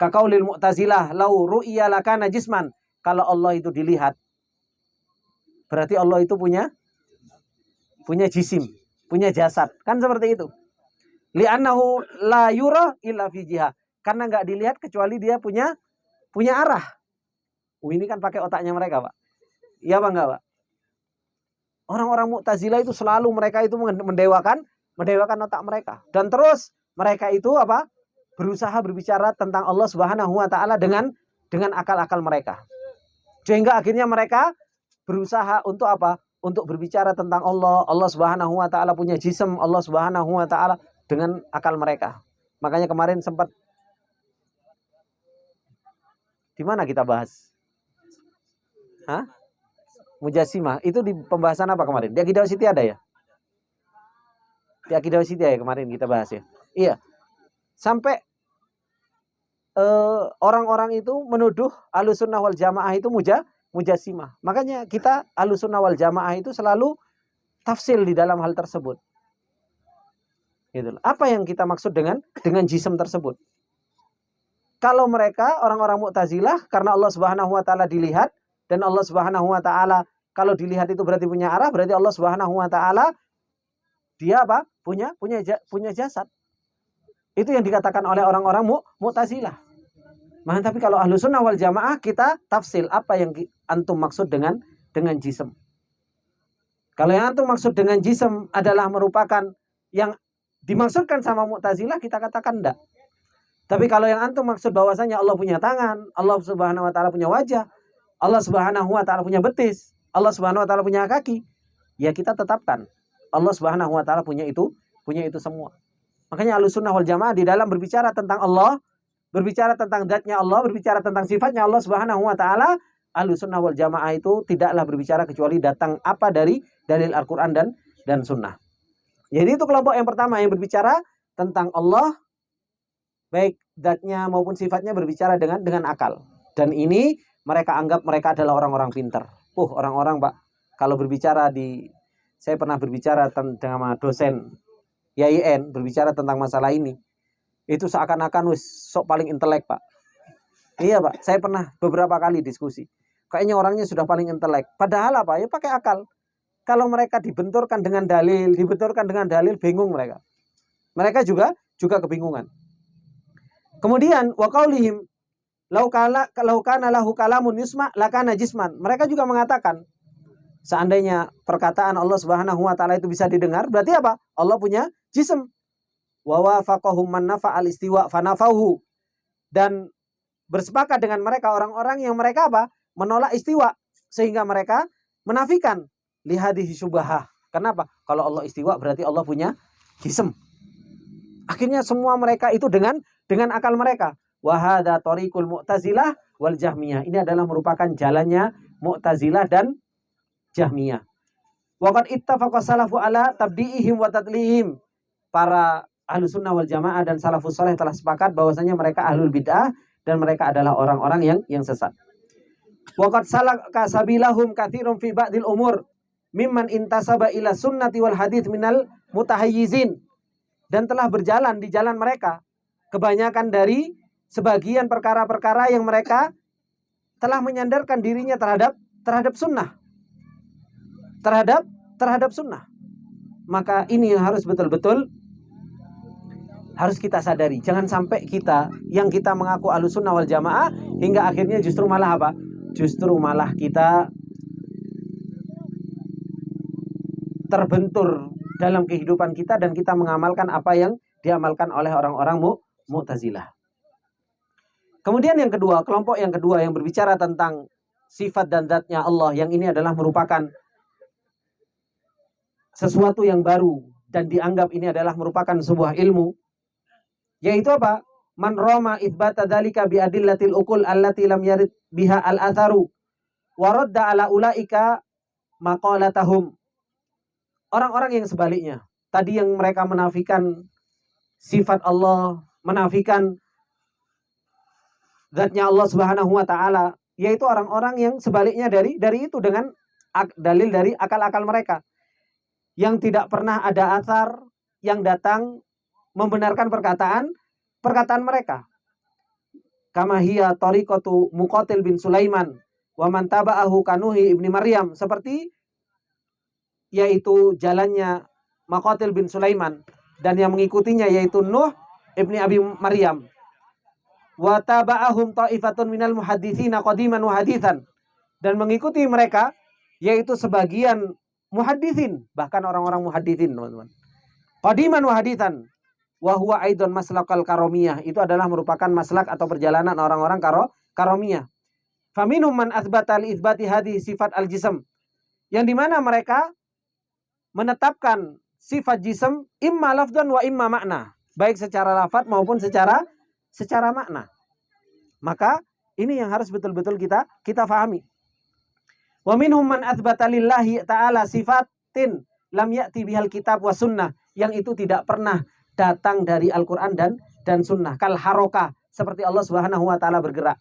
Kaqaulil Mu'tazilah, lau ru'ya lakana jisman. Kalau Allah itu dilihat, berarti Allah itu punya jisim, punya jasad. Kan seperti itu. Li'annahu la yura illa fi jihah. Karena enggak dilihat kecuali dia punya arah. Ini kan pakai otaknya mereka, Pak. Iya apa enggak, Pak? Orang-orang Mu'tazilah itu selalu mereka itu mendewakan otak mereka. Dan terus mereka itu apa? Berusaha berbicara tentang Allah Subhanahu wa taala dengan akal-akal mereka. Sehingga akhirnya mereka berusaha untuk apa? Untuk berbicara tentang Allah. Allah Subhanahu wa taala punya jisim, Allah Subhanahu wa taala dengan akal mereka. Makanya kemarin sempat di mana kita bahas? Hah? Mujassimah. Itu di pembahasan apa kemarin? Di Aqidah Wasithiyah ada ya? Di Aqidah Wasithiyah ya kemarin kita bahas ya. Iya. Sampai orang-orang itu menuduh Ahlussunnah wal Jamaah itu mujassimah. Makanya kita Ahlussunnah wal Jamaah itu selalu tafsil di dalam hal tersebut. Gitu. Apa yang kita maksud dengan jisim tersebut? Kalau mereka orang-orang Mu'tazilah, karena Allah Subhanahu wa taala dilihat, dan Allah Subhanahu wa taala kalau dilihat itu berarti punya arah, berarti Allah Subhanahu wa taala dia apa? Punya jasad. Itu yang dikatakan oleh orang-orang Mu'tazilah. Nah, tapi kalau Ahlussunnah wal Jamaah kita tafsil apa yang antum maksud dengan jisim. Kalau yang antum maksud dengan jisim adalah merupakan yang dimaksudkan sama Mu'tazilah, kita katakan enggak. Tapi kalau yang antum maksud bahwasanya Allah punya tangan, Allah Subhanahu wa taala punya wajah, Allah Subhanahu wa taala punya betis, Allah Subhanahu wa taala punya kaki, ya kita tetapkan Allah Subhanahu wa taala punya itu semua. Makanya Ahlussunnah wal Jamaah di dalam berbicara tentang Allah, berbicara tentang zatnya Allah, berbicara tentang sifatnya Allah Subhanahu wa taala, Ahlussunnah wal Jamaah itu tidaklah berbicara kecuali datang apa dari dalil Al-Qur'an dan sunnah. Jadi itu kelompok yang pertama yang berbicara tentang Allah, baik zatnya maupun sifatnya, berbicara dengan akal. Dan ini mereka anggap mereka adalah orang-orang pintar. Orang-orang Pak, kalau berbicara saya pernah berbicara dengan dosen YIN, berbicara tentang masalah ini. Itu seakan-akan sok paling intelek Pak. Iya Pak, saya pernah beberapa kali diskusi. Kayaknya orangnya sudah paling intelek. Padahal apa? Ya pakai akal. Kalau mereka dibenturkan dengan dalil, bingung mereka. Mereka juga kebingungan. Kemudian wa qaulihim lau kana lahu kalamun yusma lakana jisman. Mereka juga mengatakan seandainya perkataan Allah Subhanahu wa taala itu bisa didengar, berarti apa? Allah punya jism. Wa wafaqahum man nafa'al istiwa fanafauhu. Dan bersepakat dengan mereka orang-orang yang mereka apa? Menolak istiwa, sehingga mereka menafikan lihadihi syubhah. Kenapa? Kalau Allah istiwa berarti Allah punya jism. Akhirnya semua mereka itu dengan akal mereka. Wa hadza tariqul Mu'tazilah wal Jahmiyah. Ini adalah merupakan jalannya Mu'tazilah dan Jahmiyah. Wa qad ittafaqa salafu ala tabdi'ihim wa tadlihim. Para Ahlussunnah wal Jamaah dan salafus saleh telah sepakat bahwasanya mereka ahlul bid'ah dan mereka adalah orang-orang yang sesat. Wa qad salaka sabilahum katsirun fi ba'dil umur mimman intasaba ila sunnati wal hadits minal mutahayyizin. Dan telah berjalan di jalan mereka kebanyakan dari sebagian perkara-perkara yang mereka telah menyandarkan dirinya terhadap sunnah. Terhadap sunnah. Maka ini yang harus betul-betul harus kita sadari. Jangan sampai kita mengaku Ahlussunnah wal Jamaah hingga akhirnya justru malah apa? Justru malah kita terbentur dalam kehidupan kita dan kita mengamalkan apa yang diamalkan oleh orang-orang Mu'tazilah. Kemudian yang kedua, kelompok yang kedua yang berbicara tentang sifat dan zatnya Allah, yang ini adalah merupakan sesuatu yang baru dan dianggap ini adalah merupakan sebuah ilmu, yaitu apa? Man rama itsbata dzalika bi adillatil uqul allati lam yarid biha al-atharu wa radda ala ulaika maqalatahum. Orang-orang yang sebaliknya, tadi yang mereka menafikan sifat Allah, menafikan zatnya Allah Subhanahu wa taala, yaitu orang-orang yang sebaliknya dari itu dengan dalil dari akal-akal mereka. Yang tidak pernah ada athar yang datang membenarkan perkataan mereka. Kama hiya tariqatu Muqatil bin Sulaiman wa man taba'ahu kanuhi ibni Maryam, seperti yaitu jalannya Muqatil bin Sulaiman dan yang mengikutinya yaitu Nuh ibni Abi Maryam. Wa taba'ahum ta'ifatun minal muhadditsina qadiman wa haditsan, dan mengikuti mereka yaitu sebagian muhadditsin, bahkan orang-orang muhadditsin, teman-teman. Qadiman wa haditsan wa huwa aidon maslakal karomiyah, itu adalah merupakan maslak atau perjalanan orang-orang karomiyah. Faminhum man atsbata li itsbati hadhihi sifat al-jism, yang dimana mereka menetapkan sifat jism imma lafdan wa imma makna, baik secara lafaz maupun secara makna. Maka ini yang harus betul-betul kita fahami. Wa minhum man atsbata lillahi ta'ala sifatin lam ya'ti bihal kitab wa sunnah, yang itu tidak pernah datang dari Al-Qur'an dan sunnah. Kal haroka, seperti Allah Subhanahu wa taala bergerak.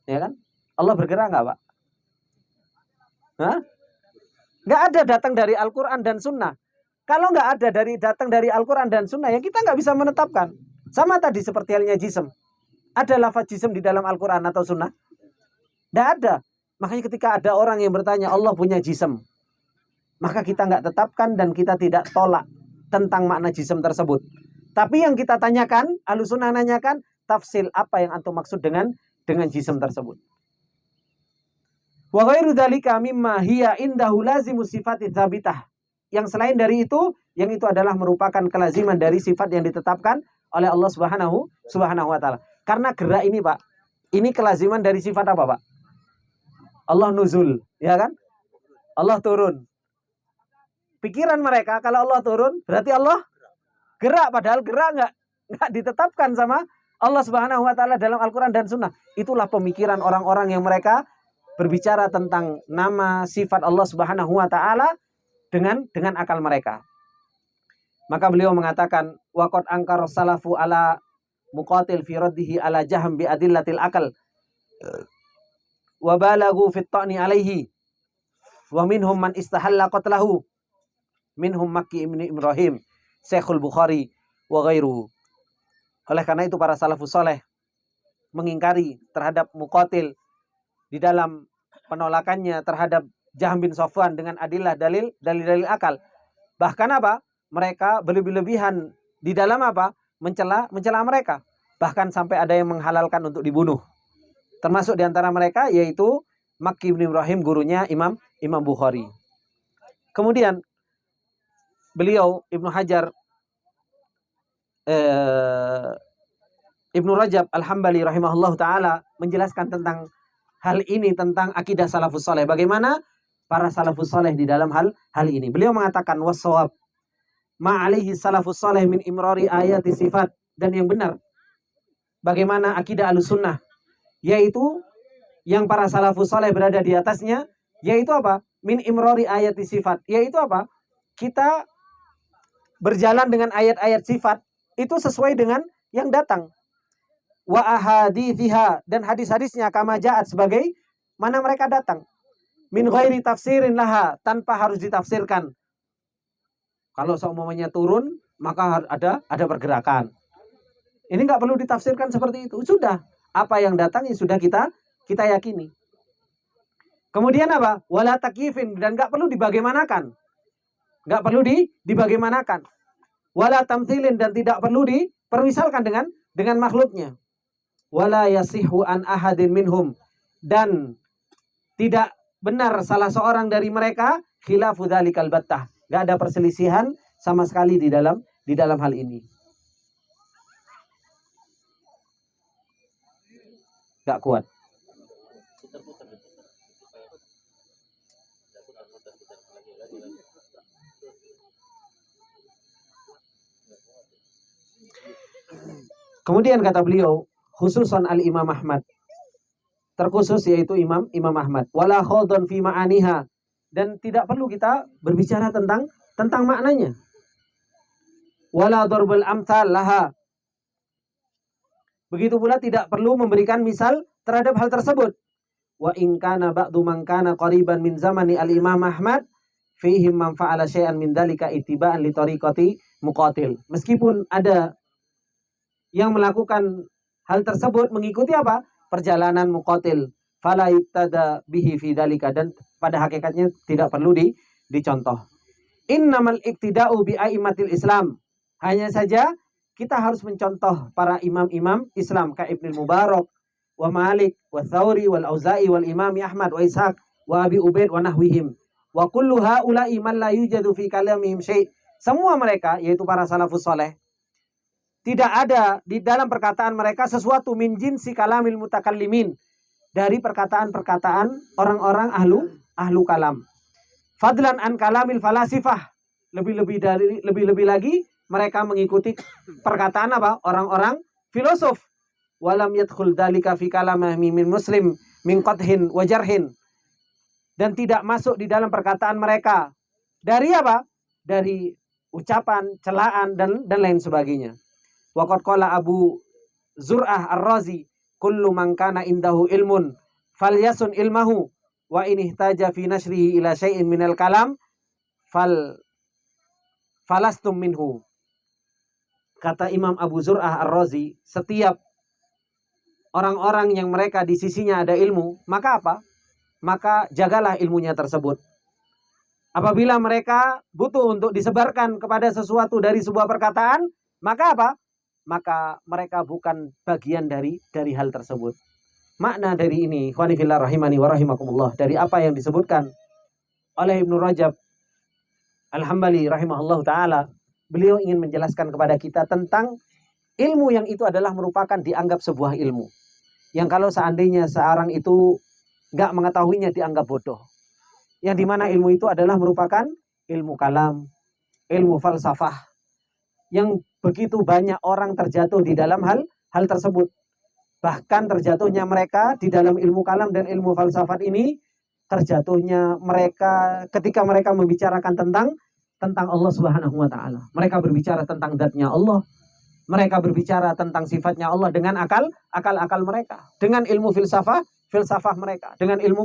Ya kan? Allah bergerak enggak, Pak? Hah? Enggak ada datang dari Al-Qur'an dan sunnah. Kalau enggak ada datang dari Al-Qur'an dan sunnah, ya kita enggak bisa menetapkan. Sama tadi seperti halnya jism. Ada lafaz jism di dalam Al-Qur'an atau sunnah? Enggak ada. Makanya ketika ada orang yang bertanya Allah punya jism, maka kita enggak tetapkan dan kita tidak tolak tentang makna jism tersebut. Tapi yang kita tanyakan, Ahlussunnah nanyakan, tafsil apa yang antum maksud dengan jism tersebut. Wa ghairu dzalika mimma hiya indahu lazimu sifati tsabitah. Yang selain dari itu, yang itu adalah merupakan kelaziman dari sifat yang ditetapkan oleh Allah Subhanahu wa taala. Karena gerak ini, Pak, ini kelaziman dari sifat apa, Pak? Allah nuzul, ya kan? Allah turun. Pikiran mereka kalau Allah turun berarti Allah gerak, padahal gerak nggak ditetapkan sama Allah Subhanahu wa taala dalam Al-Qur'an dan Sunnah. Itulah pemikiran orang-orang yang mereka berbicara tentang nama sifat Allah Subhanahu wa taala dengan akal mereka. Maka beliau mengatakan waqad angkar salafu ala muqatil fi raddihi ala jaham bi adillatil akal wa balagu fi ta'ni alaihi wa minhum man istahalla qatlahu minhum Makki ibn Ibrahim Syekhul Bukhari wa ghairuhu. Oleh karena itu para salafus saleh mengingkari terhadap muqatil di dalam penolakannya terhadap Jahm bin Safwan dengan adillah dalil akal. Bahkan apa? Mereka berlebih-lebihan di dalam apa? Mencela mereka. Bahkan sampai ada yang menghalalkan untuk dibunuh. Termasuk di antara mereka yaitu Makki bin Ibrahim, gurunya Imam Bukhari. Kemudian beliau Ibnu Hajar Ibnu Rajab Al-Hambali rahimahullah ta'ala menjelaskan tentang hal ini, tentang akidah salafus saleh. Bagaimana para salafus saleh di dalam hal ini. Beliau mengatakan was-shawab ma'alihi salafus saleh min imrari ayati sifat. Dan yang benar bagaimana akidah Ahlussunnah, yaitu yang para salafus saleh berada di atasnya, yaitu apa? Min imrari ayati sifat, yaitu apa? Kita berjalan dengan ayat-ayat sifat itu sesuai dengan yang datang. Wa ahadithiha, dan hadis-hadisnya kama ja'at, sebagai mana mereka datang. Min ghairi tafsirin laha, tanpa harus ditafsirkan. Kalau seumpamanya turun, maka ada pergerakan. Ini nggak perlu ditafsirkan seperti itu. Sudah, apa yang datang ya sudah kita yakini. Kemudian apa? Wala takyifin, dan nggak perlu dibagaimanakan. Nggak perlu dibagaimanakan. Wala tamthilin, dan tidak perlu dipermisalkan dengan makhluknya. Wala yasihu an ahadin minhum, dan tidak benar salah seorang dari mereka khilafu dzalikal battah. Nggak ada perselisihan sama sekali di dalam hal ini. Nggak kuat. Kemudian kata beliau, khususan al-Imam Ahmad, terkhusus yaitu Imam Ahmad, wala khawdan fi ma'aniha, dan tidak perlu kita berbicara tentang maknanya. Wala darbul amthal laha, begitu pula tidak perlu memberikan misal terhadap hal tersebut. Wa in kana ba'du man kana qariban min zamani al-Imam Ahmad fihim man fa'ala syai'an min dzalika ittiba'an li tariqati muqatil. Meskipun ada yang melakukan hal tersebut mengikuti apa? Perjalanan muqatil. Fala yubtada bihi fi dzalika, dan pada hakikatnya tidak perlu dicontoh. Innamal iktida'u bi a'immatil Islam. Hanya saja kita harus mencontoh para imam-imam Islam ka Ibnu Mubarak wa Malik wa Tsauri wal Auza'i wal Imam Ahmad wa Ishaq wa Abi Ubaid wa nahwihim. Wa kullu haula'i man la yujadu fi kalamihim syai'. Semua mereka yaitu para salafus saleh, tidak ada di dalam perkataan mereka sesuatu min jinsi kalamil mutakallimin, dari perkataan-perkataan orang-orang ahlu kalam. Fadlan an kalamil falasifah, lebih lagi mereka mengikuti perkataan apa? Orang-orang filosof. Walam yadkhul dzalika fi kalamihi min muslim min qadhin wa jarhin, dan tidak masuk di dalam perkataan mereka dari apa? Dari ucapan, celaan dan lain sebagainya. Waqad qala Abu Zur'ah Ar-Razi, kullu man kana indahu ilmun falyasun ilmahu wa in ihtaja fi nashrihi ila syai'in minal kalam falastum minhu. Kata Imam Abu Zur'ah Ar-Razi, setiap orang-orang yang mereka di sisinya ada ilmu, maka apa? Maka jagalah ilmunya tersebut. Apabila mereka butuh untuk disebarkan kepada sesuatu dari sebuah perkataan, maka apa? Maka mereka bukan bagian dari hal tersebut. Makna dari ini, ikhwani fillah rahimani wa rahimakumullah, dari apa yang disebutkan oleh Ibnu Rajab Al-Hambali rahimahullah ta'ala, beliau ingin menjelaskan kepada kita tentang ilmu yang itu adalah merupakan dianggap sebuah ilmu, yang kalau seandainya seorang itu nggak mengetahuinya dianggap bodoh. yang dimana ilmu itu adalah merupakan ilmu kalam, ilmu falsafah, yang begitu banyak orang terjatuh di dalam hal tersebut. Bahkan terjatuhnya mereka di dalam ilmu kalam dan ilmu falsafat ini, terjatuhnya mereka ketika mereka membicarakan tentang Allah Subhanahu wa taala. Mereka berbicara tentang zatnya Allah. Mereka berbicara tentang sifatnya Allah dengan akal mereka, dengan ilmu filsafah mereka, dengan ilmu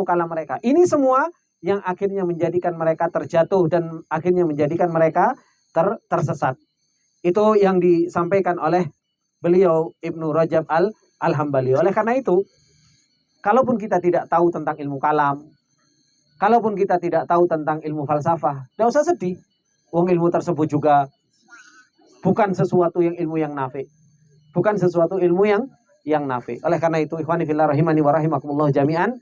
kalam mereka. Ini semua yang akhirnya menjadikan mereka terjatuh dan akhirnya menjadikan mereka tersesat. Itu yang disampaikan oleh beliau Ibnu Rajab Al-Hambali. Oleh karena itu, kalaupun kita tidak tahu tentang ilmu kalam, kalaupun kita tidak tahu tentang ilmu falsafah, tidak usah sedih. Wong ilmu tersebut juga bukan sesuatu yang ilmu yang nafi. Bukan sesuatu ilmu yang nafi. Oleh karena itu, ikhwani fillah rahimani wa rahimakumullah jami'an,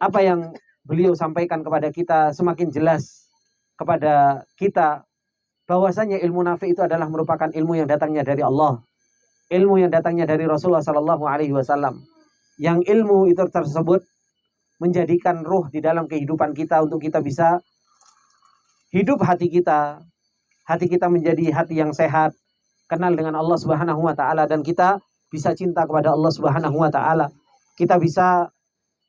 apa yang beliau sampaikan kepada kita semakin jelas kepada kita bahwasanya ilmu nafi itu adalah merupakan ilmu yang datangnya dari Allah. Ilmu yang datangnya dari Rasulullah sallallahu alaihi wasallam. Yang ilmu itu tersebut menjadikan ruh di dalam kehidupan kita untuk kita bisa hidup hati kita menjadi hati yang sehat, kenal dengan Allah Subhanahu wa taala, dan kita bisa cinta kepada Allah Subhanahu wa taala. Kita bisa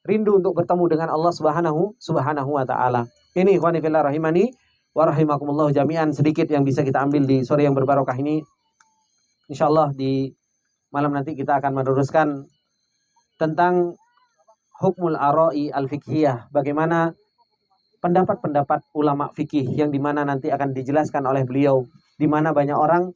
rindu untuk bertemu dengan Allah Subhanahu wa taala. Ini ikhwani fillah rahimani wa rahimakumullah jami'an, sedikit yang bisa kita ambil di sore yang berbarokah ini. Insyaallah di malam nanti kita akan meneruskan tentang hukmul ara'i al-fiqhiyah, bagaimana pendapat-pendapat ulama fikih yang dimana nanti akan dijelaskan oleh beliau, dimana banyak orang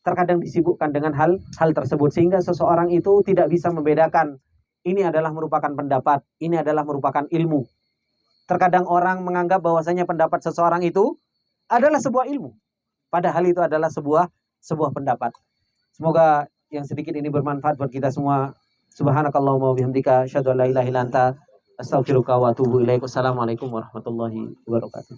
terkadang disibukkan dengan hal tersebut sehingga seseorang itu tidak bisa membedakan ini adalah merupakan pendapat, ini adalah merupakan ilmu. Terkadang orang menganggap bahwasanya pendapat seseorang itu adalah sebuah ilmu, padahal itu adalah sebuah pendapat. Semoga yang sedikit ini bermanfaat buat kita semua. Subhanakallahumma wa bihamdika asyhadu an la ilaha illa anta astaghfiruka wa atubu ilaik. Wassalamualaikum warahmatullahi wabarakatuh.